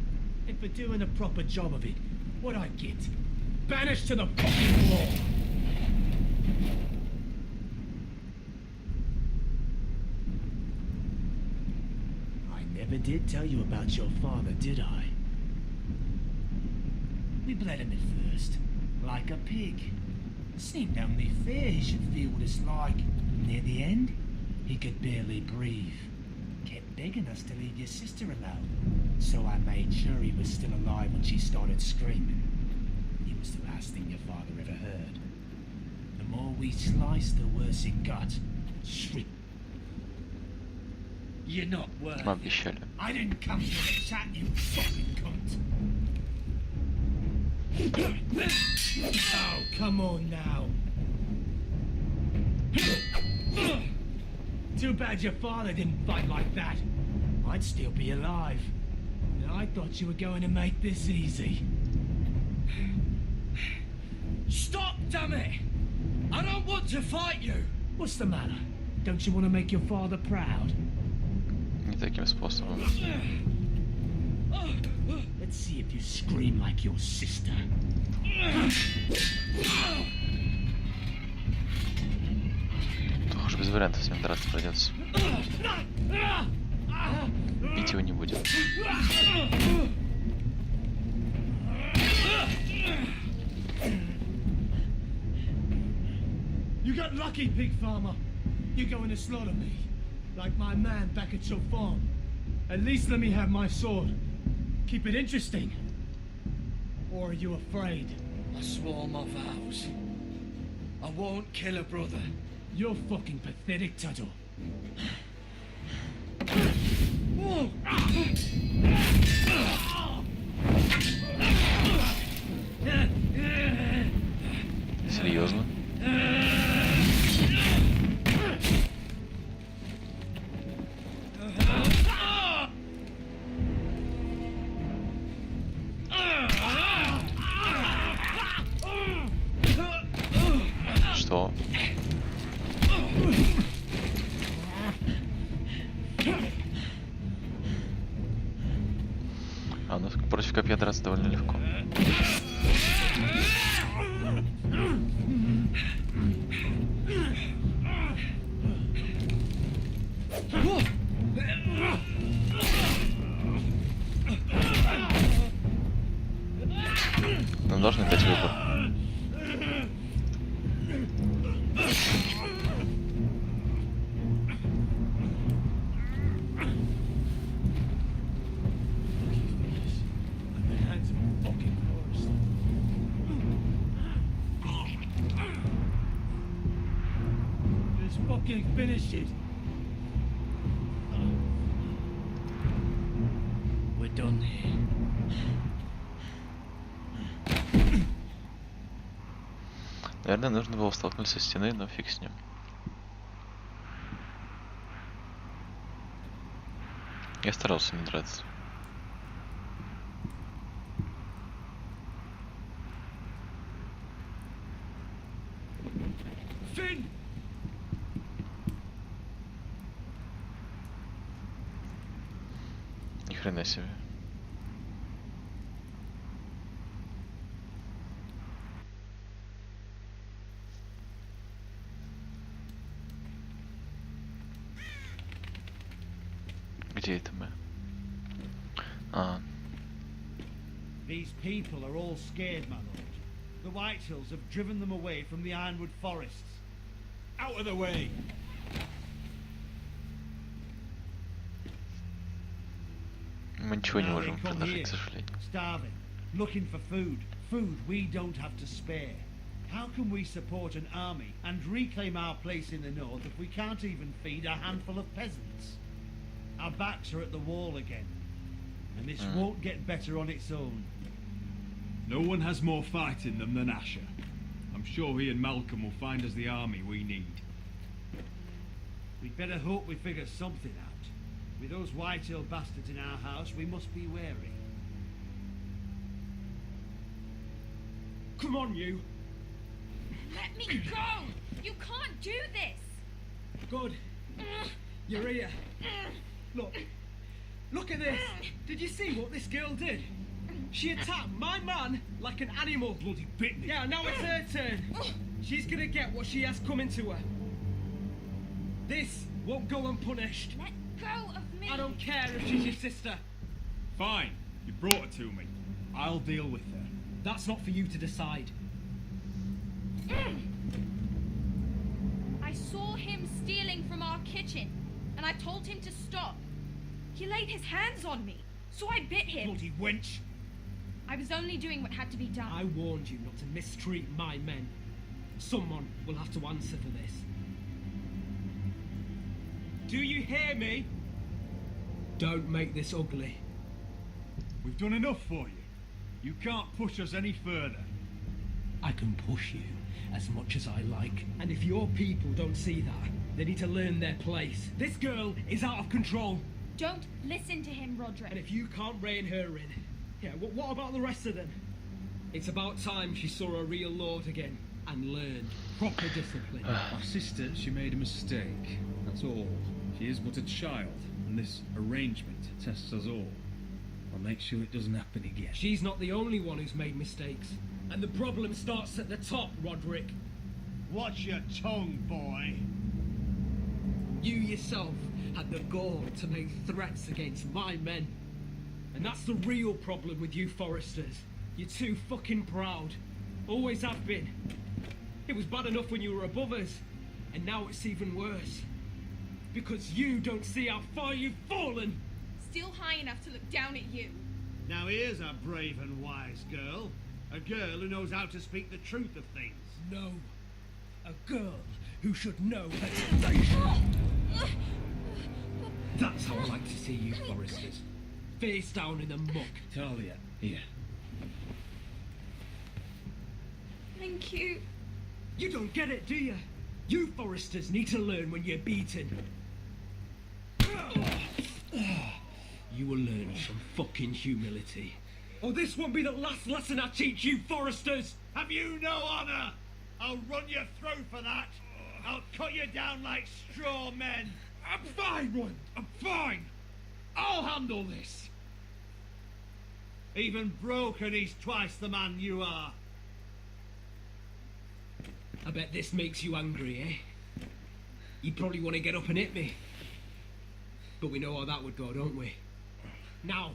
And for doing a proper job of it, what'd I get? Banished to the fucking wall! Never did tell you about your father, did I? We bled him at first, like a pig. Seemed only fair he should feel what it's like. Near the end, he could barely breathe. Kept begging us to leave your sister alone. So I made sure he was still alive when she started screaming. It was the last thing your father ever heard. The more we sliced, the worse it got. Shriek. You're not worth it. I didn't come here to chat, you fucking cunt. Oh, come on now. Too bad your father didn't fight like that. I'd still be alive. And I thought you were going to make this easy. Stop, damn it! I don't want to fight you! What's the matter? Don't you want to make your father proud? Не таким способом. Let's see if you scream like your sister. Уж без вариантов с ним драться придется. Бить его не будем. You got lucky, pig farmer. You're going to slaughter me. Like my man back at your farm. At least let me have my sword. Keep it interesting. Or are you afraid? I swore my vows. I won't kill a brother. You're fucking pathetic, Tuttle. Серьезно? Что? А, ну против копья драться довольно легко. Нам должны дать выбор. Finish it. We're done here. Наверное, нужно было столкнуться со стеной, но фиг с ним. Я старался не драться. Finn! Ни хрена себе. Где это мы? А. These people are all scared, my lord. The Whitehills have driven them away from the Ironwood forests. Out of the way! Мы ничего не можем предложить, к сожалению. Starving, looking for food. Food we don't have to spare. How can we support an army and reclaim our place in the north if we can't even feed a handful of peasants? Our backs are at the wall again, and this won't get better on its own. No one has more fight in them than Asher. I'm sure he and Malcolm will find us the army we need. We'd better hope we figure something out. With those Whitehill bastards in our house, we must be wary. Come on, you! Let me go! You can't do this! Good. You're here. Look. Look at this! Did you see what this girl did? She attacked my man like an animal. Bloody bit me. Yeah, now it's her turn. She's gonna get what she has coming to her. This won't go unpunished. Let go of me! I don't care if she's your sister. Fine. You brought her to me. I'll deal with her. That's not for you to decide. I saw him stealing from our kitchen, and I told him to stop. He laid his hands on me, so I bit him. Bloody wench! I was only doing what had to be done. I warned you not to mistreat my men. Someone will have to answer for this. Do you hear me? Don't make this ugly. We've done enough for you. You can't push us any further. I can push you as much as I like. And if your people don't see that, they need to learn their place. This girl is out of control. Don't listen to him, Roderick. And if you can't rein her in, yeah, what about the rest of them? It's about time she saw a real lord again and learned proper discipline. My sister, she made a mistake. That's all. She is but a child, and this arrangement tests us all. I'll make sure it doesn't happen again. She's not the only one who's made mistakes. And the problem starts at the top, Roderick. Watch your tongue, boy. You yourself had the gall to make threats against my men. And that's the real problem with you Foresters. You're too fucking proud. Always have been. It was bad enough when you were above us, and now it's even worse. Because you don't see how far you've fallen. Still high enough to look down at you. Now here's a brave and wise girl. A girl who knows how to speak the truth of things. No. A girl who should know her station. That's how I like to see you, Foresters. Face down in the muck. Talia, here. Thank you. You don't get it, do you? You Foresters need to learn when you're beaten. You will learn some fucking humility. Or this won't be the last lesson I teach you, Foresters! Have you no honor? I'll run your throat for that. I'll cut you down like straw men. I'm fine, Roy. I'm fine. I'll handle this. Even broken, he's twice the man you are. I bet this makes you angry, eh? You probably want to get up and hit me. But we know how that would go, don't we? Now,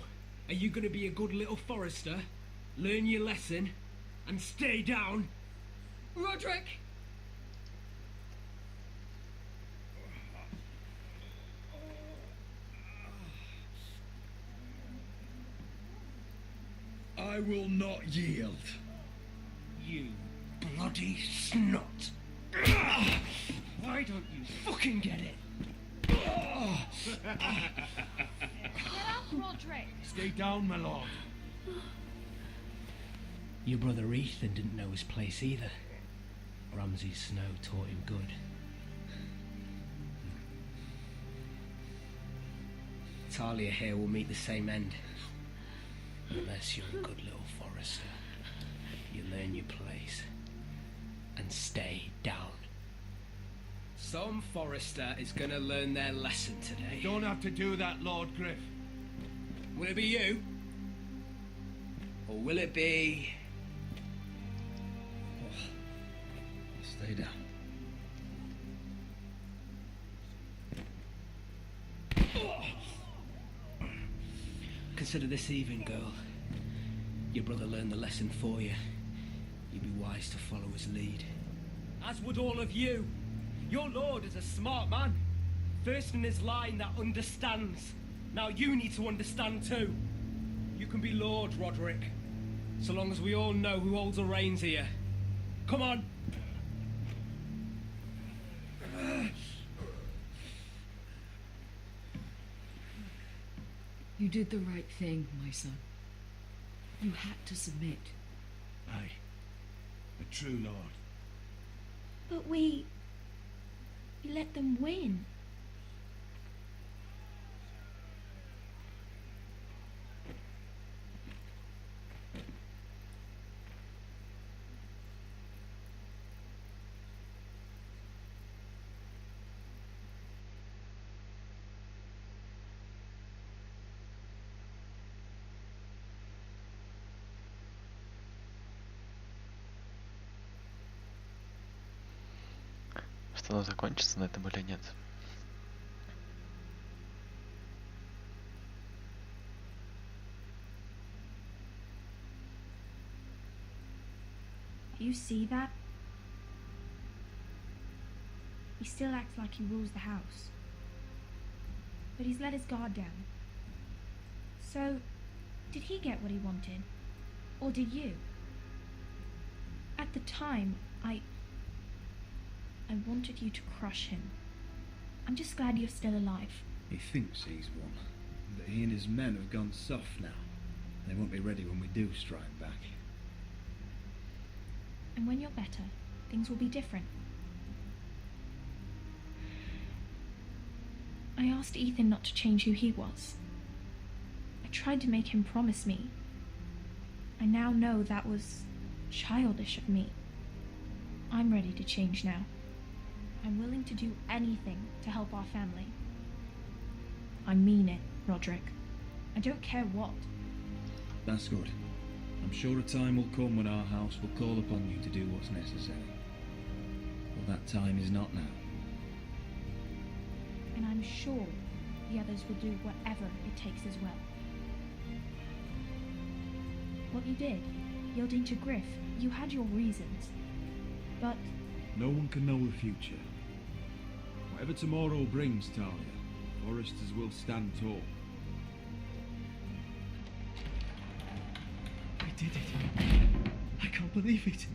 are you going to be a good little Forester, learn your lesson, and stay down? Roderick! I will not yield. You bloody snot! Why don't you fucking get it? Get up, Roderick! Stay down, my lord. Your brother Ethan didn't know his place either. Ramsay Snow taught him good. Talia here will meet the same end. Unless you're a good little Forester. You learn your place. And stay down. Some Forester is gonna learn their lesson today. You don't have to do that, Lord Griff. Will it be you? Or will it be... Stay down. Consider this even, girl. Your brother learned the lesson for you. You'd be wise to follow his lead. As would all of you. Your lord is a smart man. First in his line that understands. Now you need to understand too. You can be Lord, Roderick. So long as we all know who holds the reins here. Come on! You did the right thing, my son. You had to submit. Aye. A true lord. But we let them win. Что оно закончится на этом или нет? You see that? He still acts like he rules the house. But he's let his guard down. So, did he get what he wanted? Or did you? At the time, I wanted you to crush him. I'm just glad you're still alive. He thinks he's won, but he and his men have gone soft now. They won't be ready when we do strike back. And when you're better, things will be different. I asked Ethan not to change who he was. I tried to make him promise me. I now know that was childish of me. I'm ready to change now. I'm willing to do anything to help our family. I mean it, Roderick. I don't care what. That's good. I'm sure a time will come when our house will call upon you to do what's necessary. But that time is not now. And I'm sure the others will do whatever it takes as well. What you did, yielding to Griff, you had your reasons. But no one can know the future. Whatever tomorrow brings, Talia, Foresters will stand tall. I did it. I can't believe it.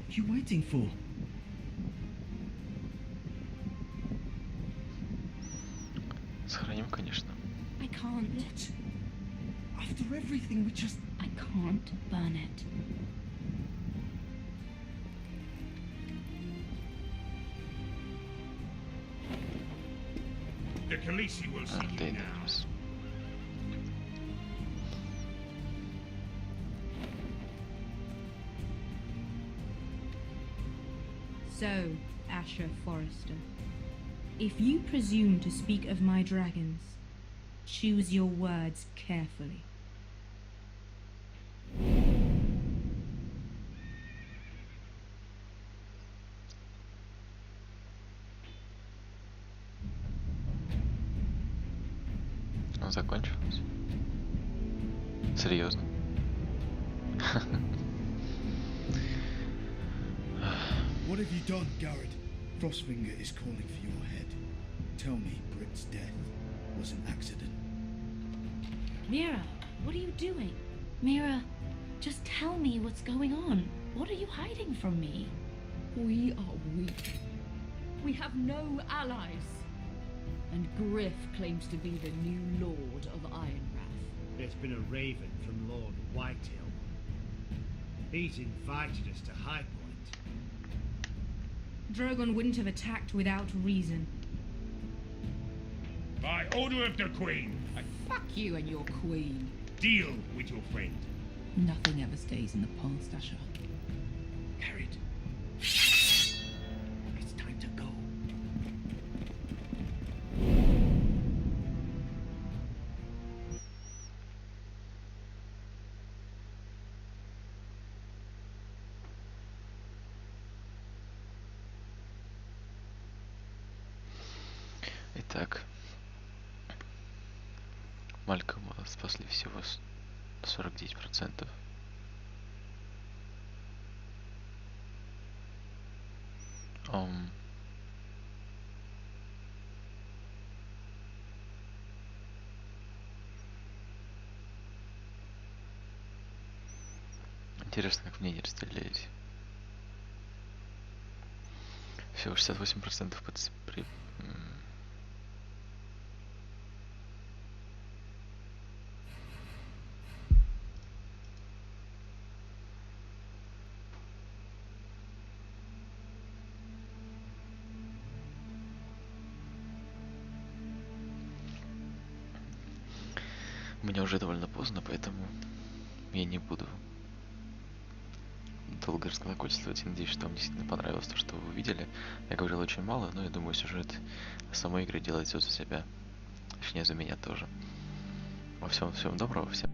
What are you waiting for? сохраним, конечно. I can't. What? After everything we just... I can't burn it. The Khaleesi will see you now. So, Asher Forrester, if you presume to speak of my dragons, choose your words carefully. Он закончилось? Серьезно? What have you done, Garrett? Frostfinger is calling for your head. Tell me Britt's death was an accident. Mira, what are you doing? Mira, just tell me what's going on. What are you hiding from me? We are weak. We have no allies. And Griff claims to be the new Lord of Ironrath. There's been a raven from Lord Whitehill. He's invited us to High Point. Drogon wouldn't have attacked without reason. By order of the Queen, Fuck you and your queen. deal with your friend. Nothing ever stays in the past, Asher. Carried. It's time to go. Итак, Малькольма спасли всего 49%. Интересно, как мнения разделились. Всего 68% при... У меня уже довольно поздно, поэтому я не буду долго разглагольствовать. Я надеюсь, что вам действительно понравилось то, что вы увидели. Я говорил очень мало, но я думаю, сюжет самой игры делает все за себя. Точнее, за меня тоже. Во всем доброго, всем